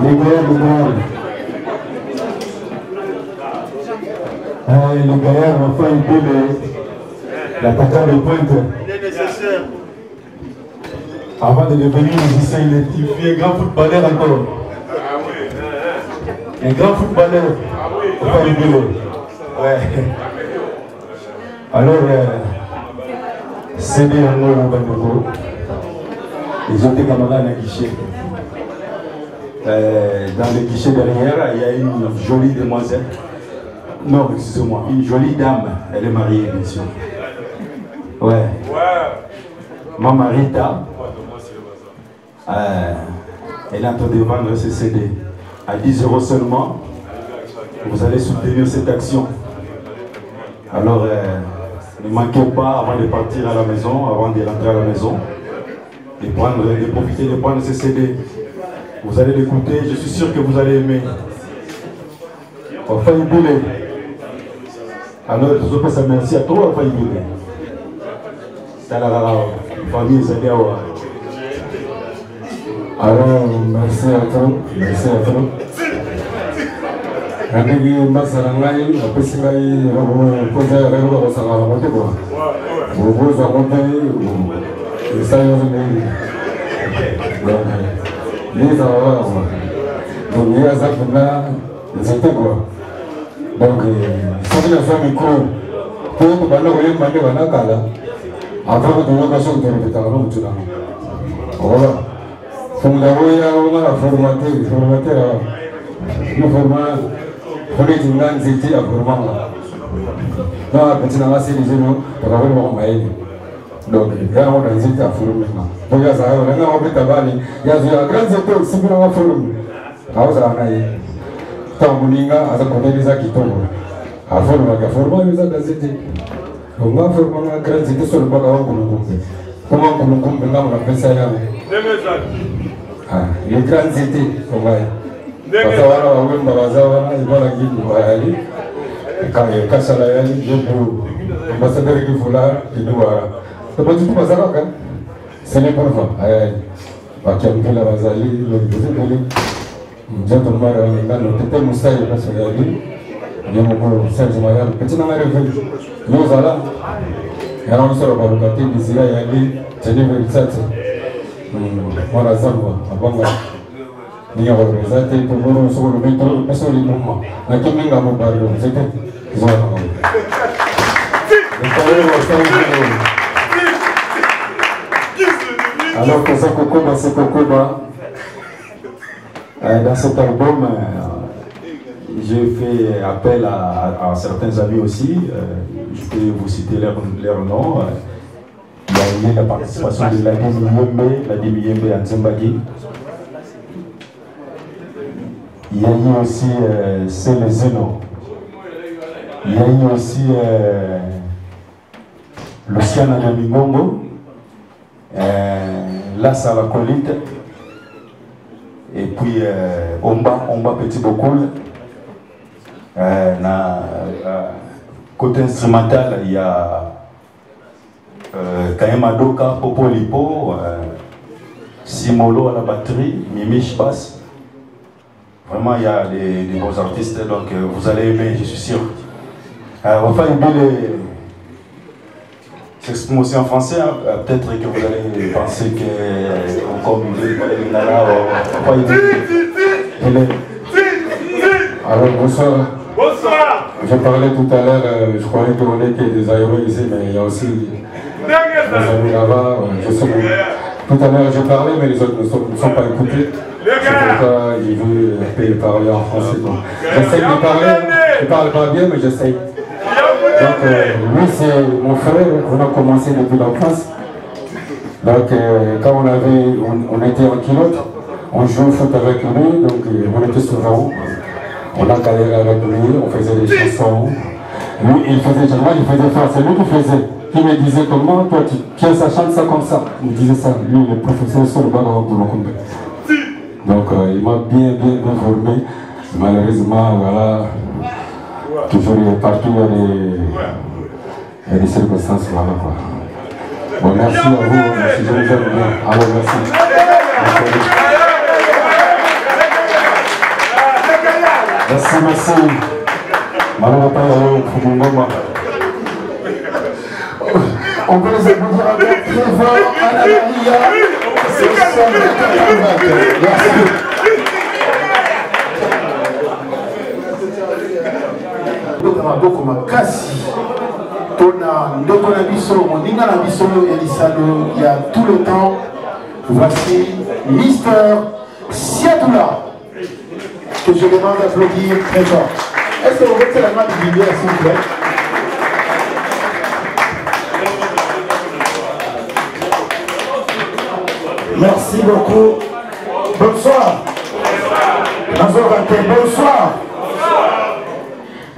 Les gaillards, les gaillards ont fait un peu l'attaquant de pointe. Il est nécessaire. Avant de devenir musicien, il est un grand footballeur encore. Un grand footballeur. Enfin, il est ouais. Alors, c'est bien au Bandoko. Ils ont été camarades à un guichet. Dans le guichet derrière, il y a une jolie demoiselle. Non, excusez-moi, une jolie dame. Elle est mariée, bien sûr. Ouais. Ma Marita. Elle est en train de vendre ses CD à 10 € seulement. Vous allez soutenir cette action. Alors, ne manquez pas avant de partir à la maison, avant de rentrer à la maison, de profiter de prendre ces CD. Vous allez l'écouter, je suis sûr que vous allez aimer. Enfin, alors, je vous passe merci à toi, enfin, famille Zadiawa. Alors, merci à toi. Merci à toi. Andigi Masarangai, Pessingai, Posa, Rego, Sara, Montego. Vous vous avez le salaire de les avoir. Donc, il y a ça qui m'a été quoi. Donc, ça veut dire que micro, tout le monde va nous demander à la cala. Après, vous devez passer au territoire. Voilà. Fondaroya, on a formaté, le format, on est une grande zété à format. Non, petit dans la série, pour avoir le maïs. Donc, il y a un zété à former. Donc, il y a ça, on a un peu de tabac, il y a un grand zété aussi pour la forme. Alors, ça a un tant Moninga, à sa côté des acquitons. À former, à former, les autres zété. Donc, on a formé un grand zété sur le bagarre pour nous compter. Comment on compte là, on a fait ça là? Les grands étés, on va y aller. Quand il y a Kassalayali, je peux. Ambassadeur qui faut là, il doit. C'est pas du tout ça, c'est les pour moi. Parce qu'il y a la Bazali, le Brésil, gentleman, il a noté Moussaï, parce qu'il y a dit, il y a mon Serge Mayal, petit nom est revenu. Nous allons, et on se revoit le côté d'ici là, il y a dit, c'est une vérité. Voilà, ça va. Ni on représente pour nous sur le métro, mais sur les mouvements. La commune n'a pas parlé, c'était. Ils ont alors que ça, Kokoba, c'est Kokoba. Dans cet album, j'ai fait appel à certains amis aussi. Je peux vous citer leur nom. Il y a eu la participation de Ladi Miyembe à Nzembagi. Il y a eu aussi Sele Zeno. Il y a eu aussi Luciana Namingongo, Lassa la Colite, et puis Omba Petit Bokoul. Côté instrumental, il y a Kaema Doka, Popo Lipo, Simolo à la batterie, Mimish basse. Vraiment, il y a des bons artistes, donc vous allez aimer, je suis sûr. Enfin, s'exprime aussi en français, hein. Peut-être que vous allez penser que, comme alors, bonsoir. Bonsoir. Je parlais tout à l'heure, je croyais qu'on était des aéros ici, mais il y a aussi des amis là-bas. Tout à l'heure, j'ai parlé, mais les autres ne sont pas écoutés. C'est pourquoi il veut parler en français. J'essaie de parler, je ne parle pas bien, mais j'essaie. Donc, lui, c'est mon frère, on a commencé depuis l'enfance. Donc, quand on était en kilote, on jouait au foot avec lui, donc on était souvent. On a galéré avec lui, on faisait des chansons. Lui, il faisait faire, c'est lui qui faisait. Il me disait comment, toi, tiens, ça chante ça comme ça. Il me disait ça, lui, le professeur sur le bagarre pour le combat. Donc, il m'a bien formé. Malheureusement, voilà, toujours partout, il y a des circonstances, voilà quoi. Bon, merci à vous, merci, je vous aime bien. Alors, merci. Merci, merci. Madame Payao, on peut les applaudir encore très fort à la Maria. Merci. Maboko makasi tona ndeko na biso moninga na biso elisalo il y a tout le temps. Voici Mister Siadoula que je demande d'applaudir très fort. Est-ce que vous mettez la main du milieu s'il vous plaît? Merci beaucoup. Bonsoir. Bonsoir.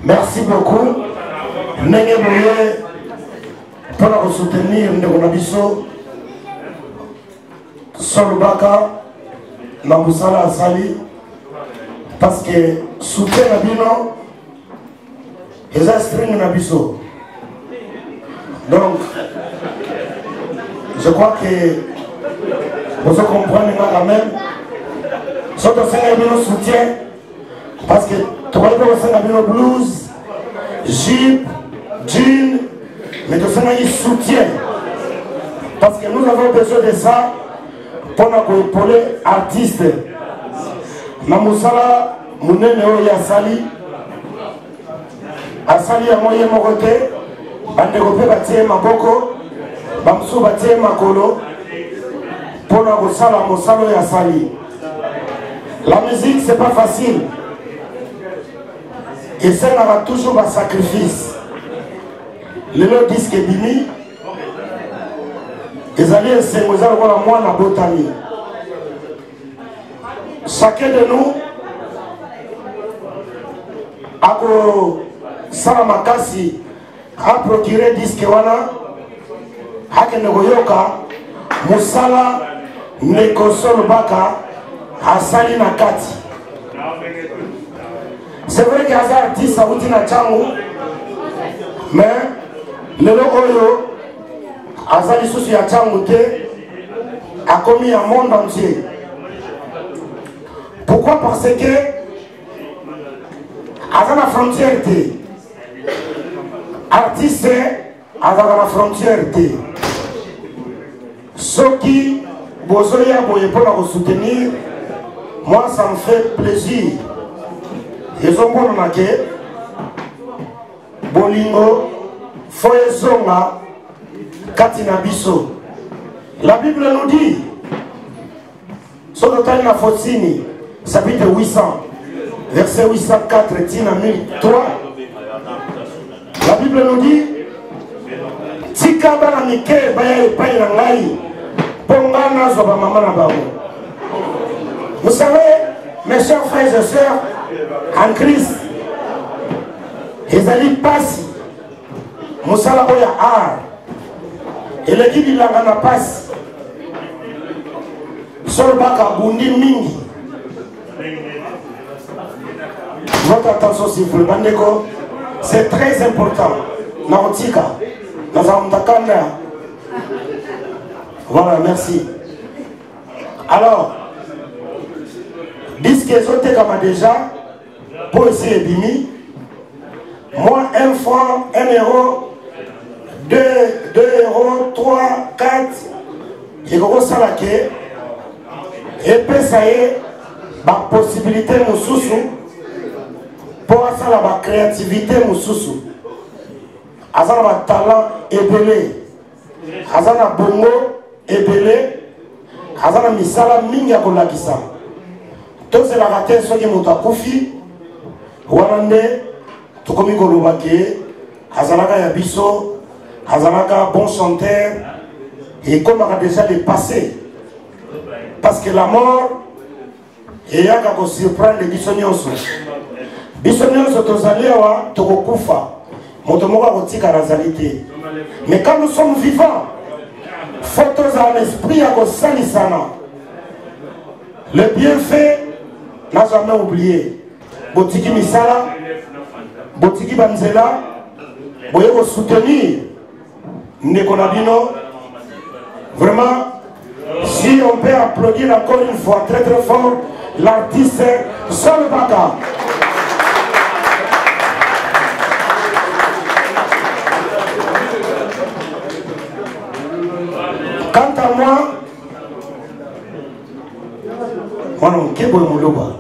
Merci beaucoup. Nenge Boye pour soutenir Ndegonabiso Solubaka Nambusala Asali parce que soutien Nabino et ça string Nabiso. Donc je crois que vous comprenez quand même. Surtout si soutien parce que tu vois que blues, jeep, jean, mais tu sais soutien. Parce que nous avons besoin de ça pour nous épauler artistes. Namusala, Mounene Yasali, Asali à moyen mon côté, Bandegopé Batie Maboko, Bamsou Batie Makolo, pour nous Sala Moussalo Yasali. La musique, c'est pas facile. Et ça aura toujours un sacrifice. Le disque Bimi, les alliés c'est moi la botanie. Chacun de nous a Salamakasi a procuré disque wana Hakenegoyoka Musala Nekosol Baka Asali Nakati. C'est vrai qu'il y a des artistes à Outina Tchangou, mais le Oyo, Azali Sousi à Tchangou a commis un monde entier. Pourquoi? Parce que à la frontière, artiste à la frontière, ceux qui Bozoya Boye pour la soutenir, moi ça me fait plaisir. Ils ont bon marqué Bolingo, Foyezonga, Katina Biso. La Bible nous dit, sur le temps de la Fosini, chapitre 800, verset 804, Tina 1003. La Bible nous dit, Tika bana mike baya epai na ngai, pongana zoba mama na bao. Vous savez, mes chers frères et sœurs, en Christ, ils allaient passer. Moussala Oya Ar. Et le guide il a un passe. Solbaka Bundi Mingi. Votre attention s'il vous plaît, c'est très important. Naotika, Nazamtakanda. Voilà, merci. Alors, disque Zote comme déjà, pour essayer Bimi, moi 1 franc, 1 euro, 2 euros, 3, 4, et gros salake, et puis ça y est, ma possibilité moussoussou, pour ça la créativité moussoussou, azana ma talent ébélé, azana bongo ébélé, azana misala minga kolakisa. Donc c'est la raté ce qui m'a confié. Wanande, tout comme il kolobake, azanaka yabiso, azanaka bon chanteur, et comme on a déjà dépassé. Parce que la mort, il y a qu'à surprendre les bisoniosos. Bisoniosos tozaliawa tokokufa, motomoka kotika razalité. Mais quand nous sommes vivants, photos à l'esprit à kosalisana. Le bienfait n'a jamais oublié. Botiki Misala, Botiki Banzela, vous pouvez soutenir Nekonabino. Vraiment, si on peut applaudir encore une fois très très fort l'artiste Solbaka. Quant à moi,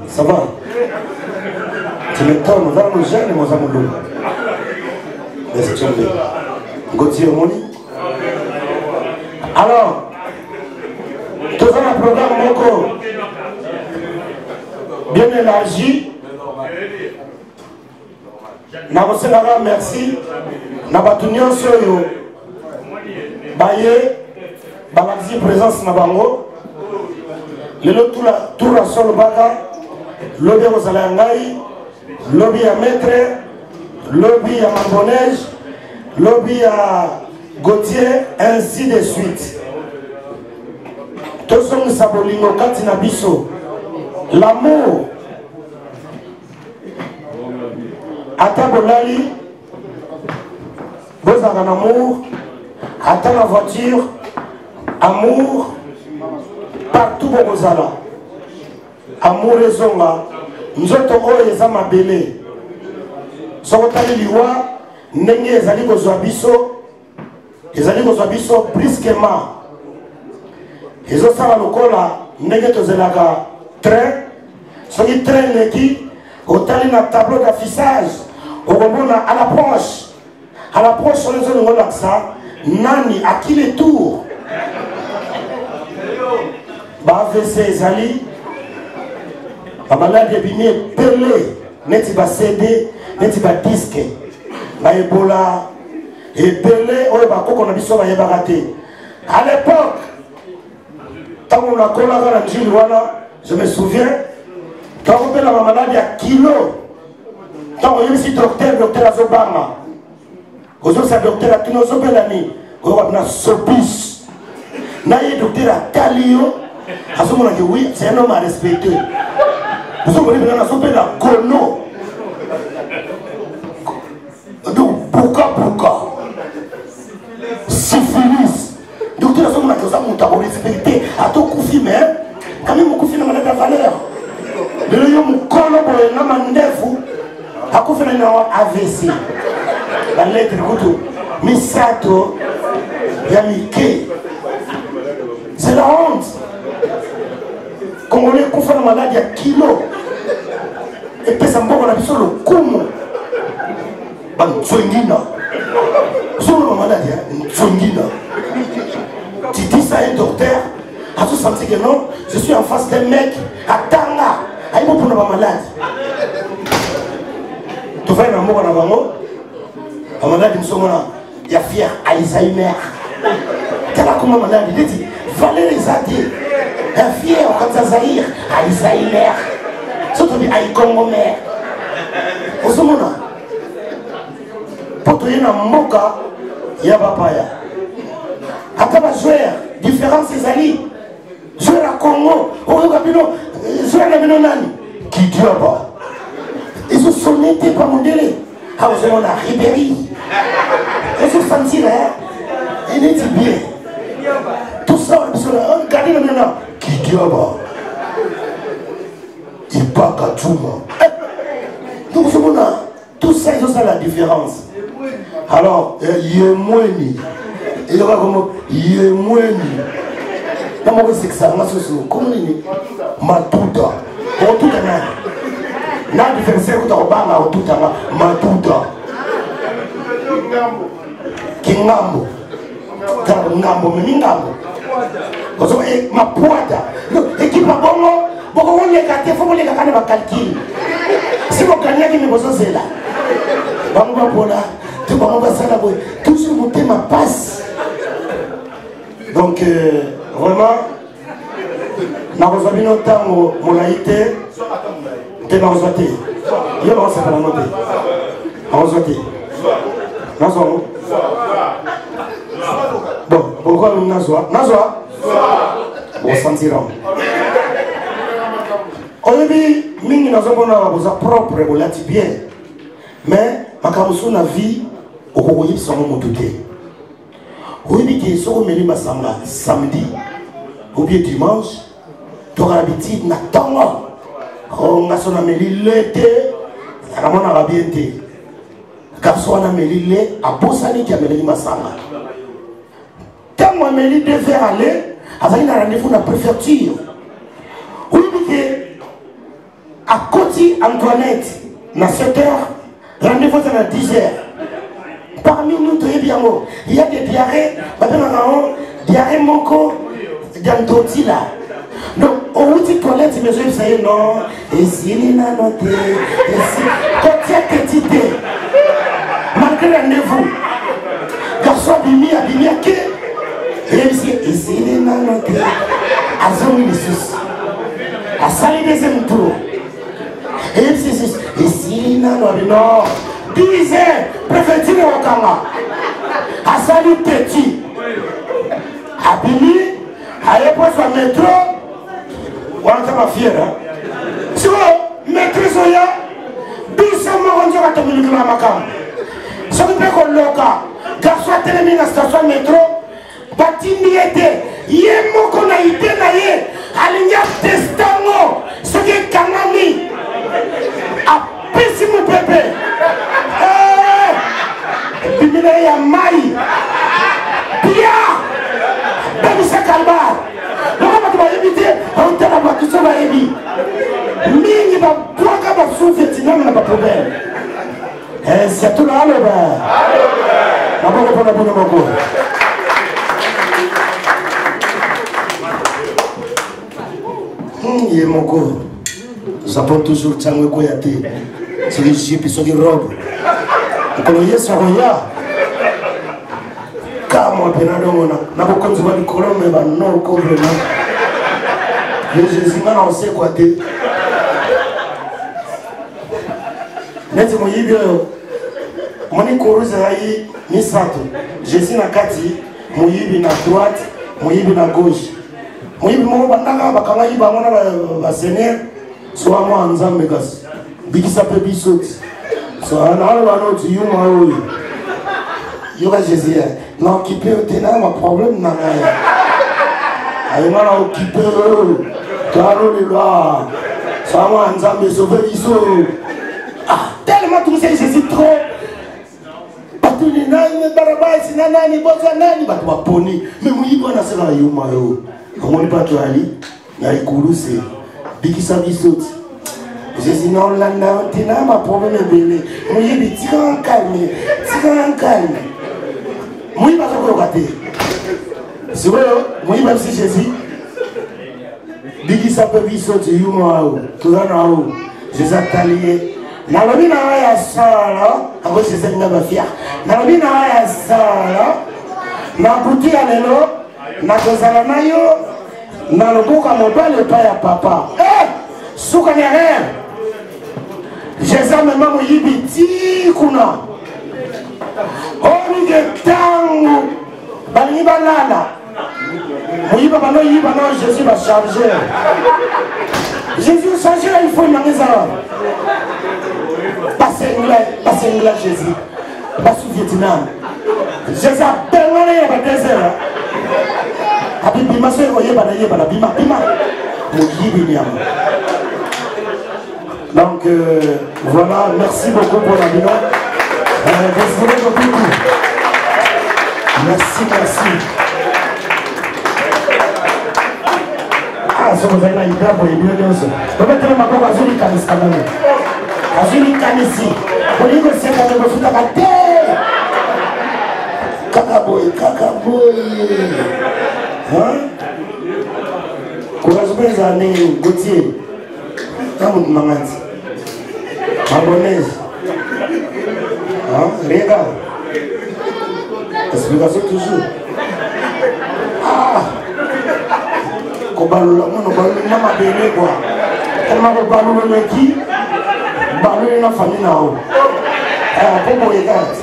ça va. Tu m'étonnes, on a nos jeunes et on a mon loba. Laisse tomber. Gauthier Moni. Alors, tout ça, un programme Moko bien élargi. Naboselara, merci. Nabatunio Soyo. Baye. Balazi présence Nabango. Le tour à sol baga. Lobby aux Alangaï. Lobby à Maître. Lobby à Mambonège. Lobby à Gauthier. Ainsi de suite. Tous sommes Sabolingo Katina Bisso. L'amour. Ata Bolali. Vous avez un amour. Ata la voiture. Amour. Partout où vous allez. Amour et zonga. Nous avons des amas belés. Sokotali liwa. Nenge ezali kozwa biso. Ezali kozwa biso brusquement. Ezosala lokola. Nenge tozelaka. Train. Soki train leki. Otali na tableau d'affichage. Okomona à l'approche. À l'approche sur les zones de ça. Nani à qui les tours. Ba AVC ezali. Ba malade ebimi pelé. Neti ba CD. Neti ba disque. Ba Ebola. Ebele oyo ba koko na biso ba yebaka te. À l'époque. Tant on a collé dans la Gilles, je me souviens. Quand on fait la maladie à kilo, quand on est ici docteur Azobama, aux autres c'est docteur Atinoso Belani, on a Sobis, naïe docteur Atalio, à ce moment-là, oui, c'est un homme à respecter. Vous avez dit que la Gono. Donc, pourquoi syphilis. Docteur Azobama, que ça m'a respecté, à tout coup, mais quand même, beaucoup de maladie à valeur. Le lion kolo boye na mandefu akufena na AVC la lettre kutu misato ya mike. C'est la honte. Congolais kufena maladie à kilo et pesa mboko na biso le kumu bantswengina solo maladie ntswengina. Tu dis ça à un docteur à tout sentir que non, je suis en face d'un mec à Tanga. Il faut prendre ma malade. Tu fais un amour en avant. La malade, il y a fier Alzheimer. Quelle a comme malade? Il dit Valérie Zadi. Un fier quand Zahir Alzheimer. Surtout dit Aïkongo mère. Au moment pour te dire un moka, il y a papaya. Après ma joueur, différence c'est Ali. Jouer à Congo, jouer à la Nani, qui diable. Ils sont sonnés par mon délai. Ah, vous avez à Ribéry. Ils sont sentis là. Il est bien. Tout ça, regardez le maintenant. Qui diable. Il part à tout le monde. Donc, tout ça, ils ont ça la différence. Alors, il est moins. Il y aura comme il est moins. Comment c'est que ça? Comment il Matuta. Matuta n'a pas de différence entre Obama et Matuta. Matuta. Kingambo. Ngambo, mais Ngambo. Parce que ma poita. Équipe à Bongo, Bongo, on les gâte, il faut les gâter ma calcul. Si vous gagnez, il me besoin c'est là. Bongo, Bola, tu vas me faire la boue. Toujours monter ma passe. Donc, vraiment, na reçoit bien autant mon haïté, que na reçoit. Il y a pas la noter. Na reçoit. Na reçoit. Bon, pourquoi nous na reçoit? Na reçoit. Bon, sentira. Au début, mingi na reçoit na reçoit propre, on l'a dit bien. Mais, ma camoufle na vie, au Congo, ça m'a monté. Oui, mais si on met samedi ou bien dimanche, tu auras l'habitude d'attendre. On a son amélie l'été, on a bien été. Car soit on a amélie l'été, à Bossani qui a amélie Massama. Tant Quand Amélie devait aller, elle a un rendez-vous dans la préfecture. Oui, à Côte Antoinette, à 7h, rendez-vous à 10h. Parmi nous, il y a des diarrhées, diarrhée moko, d'antoti là. Donc, au bout de toilette, mais je sais non, et si il n'a noté, et si, quand il y a quantité, malgré rendez-vous, garçon bimi, et si il n'a noté, à zone de sous, à salir deuxième tour, et si il n'a noté, non, 10 ans, préfecture au Kama, à salir petit, à bimi, à l'époque sur le métro, on est fier. Si vous mettez ça, tout ça, on va te mettre dans la macam. Si vous pouvez qu'on loca, garçon terminé la station métro, bâtiment était, yé mon qu'on a été naïe, aligné testament, ce qui est canami, à pissi mon bébé. Bimina ya mai, pia, bébé sa calbar. On t'a pas tout ça va aider. Mini va toi qui va souffrir, tu n'as pas de problème. C'est tout là, le bas. La bonne pour la bonne bonne. Il est mon corps. Nous avons toujours Tchangwe Koyate. C'est les jupes, c'est les robes. Vous connaissez ça, Roya? Car moi, Benadon, n'a pas comme ça du colon, mais non, complètement. Le Jésus m'a lancé quoi t'es. Mais tu m'as dit bien, mon école c'est ni sato. Jésus n'a kati, mon yibi na droite, mon yibi na gauche. Mon yibi mon bandanga bakanga yiba mona ba Seigneur, soit moi nzambe gas. Bikisa pe bisot. Soit na ala no tu yuma oyi. Yoga Jésus. Non qui peut tenir un problème na na. Aïe mala occupé. Carole le roi, ça m'a ensemble sauvé l'issue. Ah, tellement tout ça, Jésus trop. Partout les nani, barabara, si nani, boza nani, bah tu vas poni. Mais moi, il va nasser la yuma yo. Comment on pas tu ali? Il y a les coulous, biki sa bisot. Jésus non là, non, t'es là, ma problème est belé. Moi, il dit, tire en calme, Moi, il va se regarder. C'est vrai, moi, il va si Jésus. Bigi sape biso te yuma au, tuza na au, Jésus atalié. Na lobi na ya sala, ako Jésus nga bafia. Na lobi na ya sala, na buti ya lelo, na kozala na yo, na loboka mobile pa ya papa. Suka ni rien. Jésus mema moyibi ti kuna. Oni ke tangu, bali balala. Oui, papa, non, Jésus va changer. Jésus va changer, il faut une maison. Passez là, Jésus. Passez au Vietnam. Jésus a perdu les désert. Bima, c'est Bima. Donc, voilà, merci beaucoup pour la bilan. Merci. Ah, vous avez une idée pour les mieux de ça. Vous mettez le macabre à Zuli Kanis quand même. À Zuli Kanisi. Vous dites que c'est quand même vous la terre. Kakaboy. Hein? Courage bien les années, Gauthier. Quand vous m'avez dit. Abonnaise. Hein? Regarde. Explication toujours. Ah! Kobalula mono balula mabele quoi. Tellement que balula qui balula na famille nao. Pour regarde.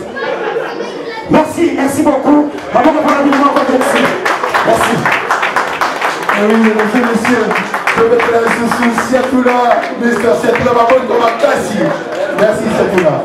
Merci beaucoup. Maman pour la vidéo merci. Oui, mesdames et messieurs, je vais faire sous Siatoula, Mr. Siatoula, ma bonne dans ma classe. Merci Siatoula.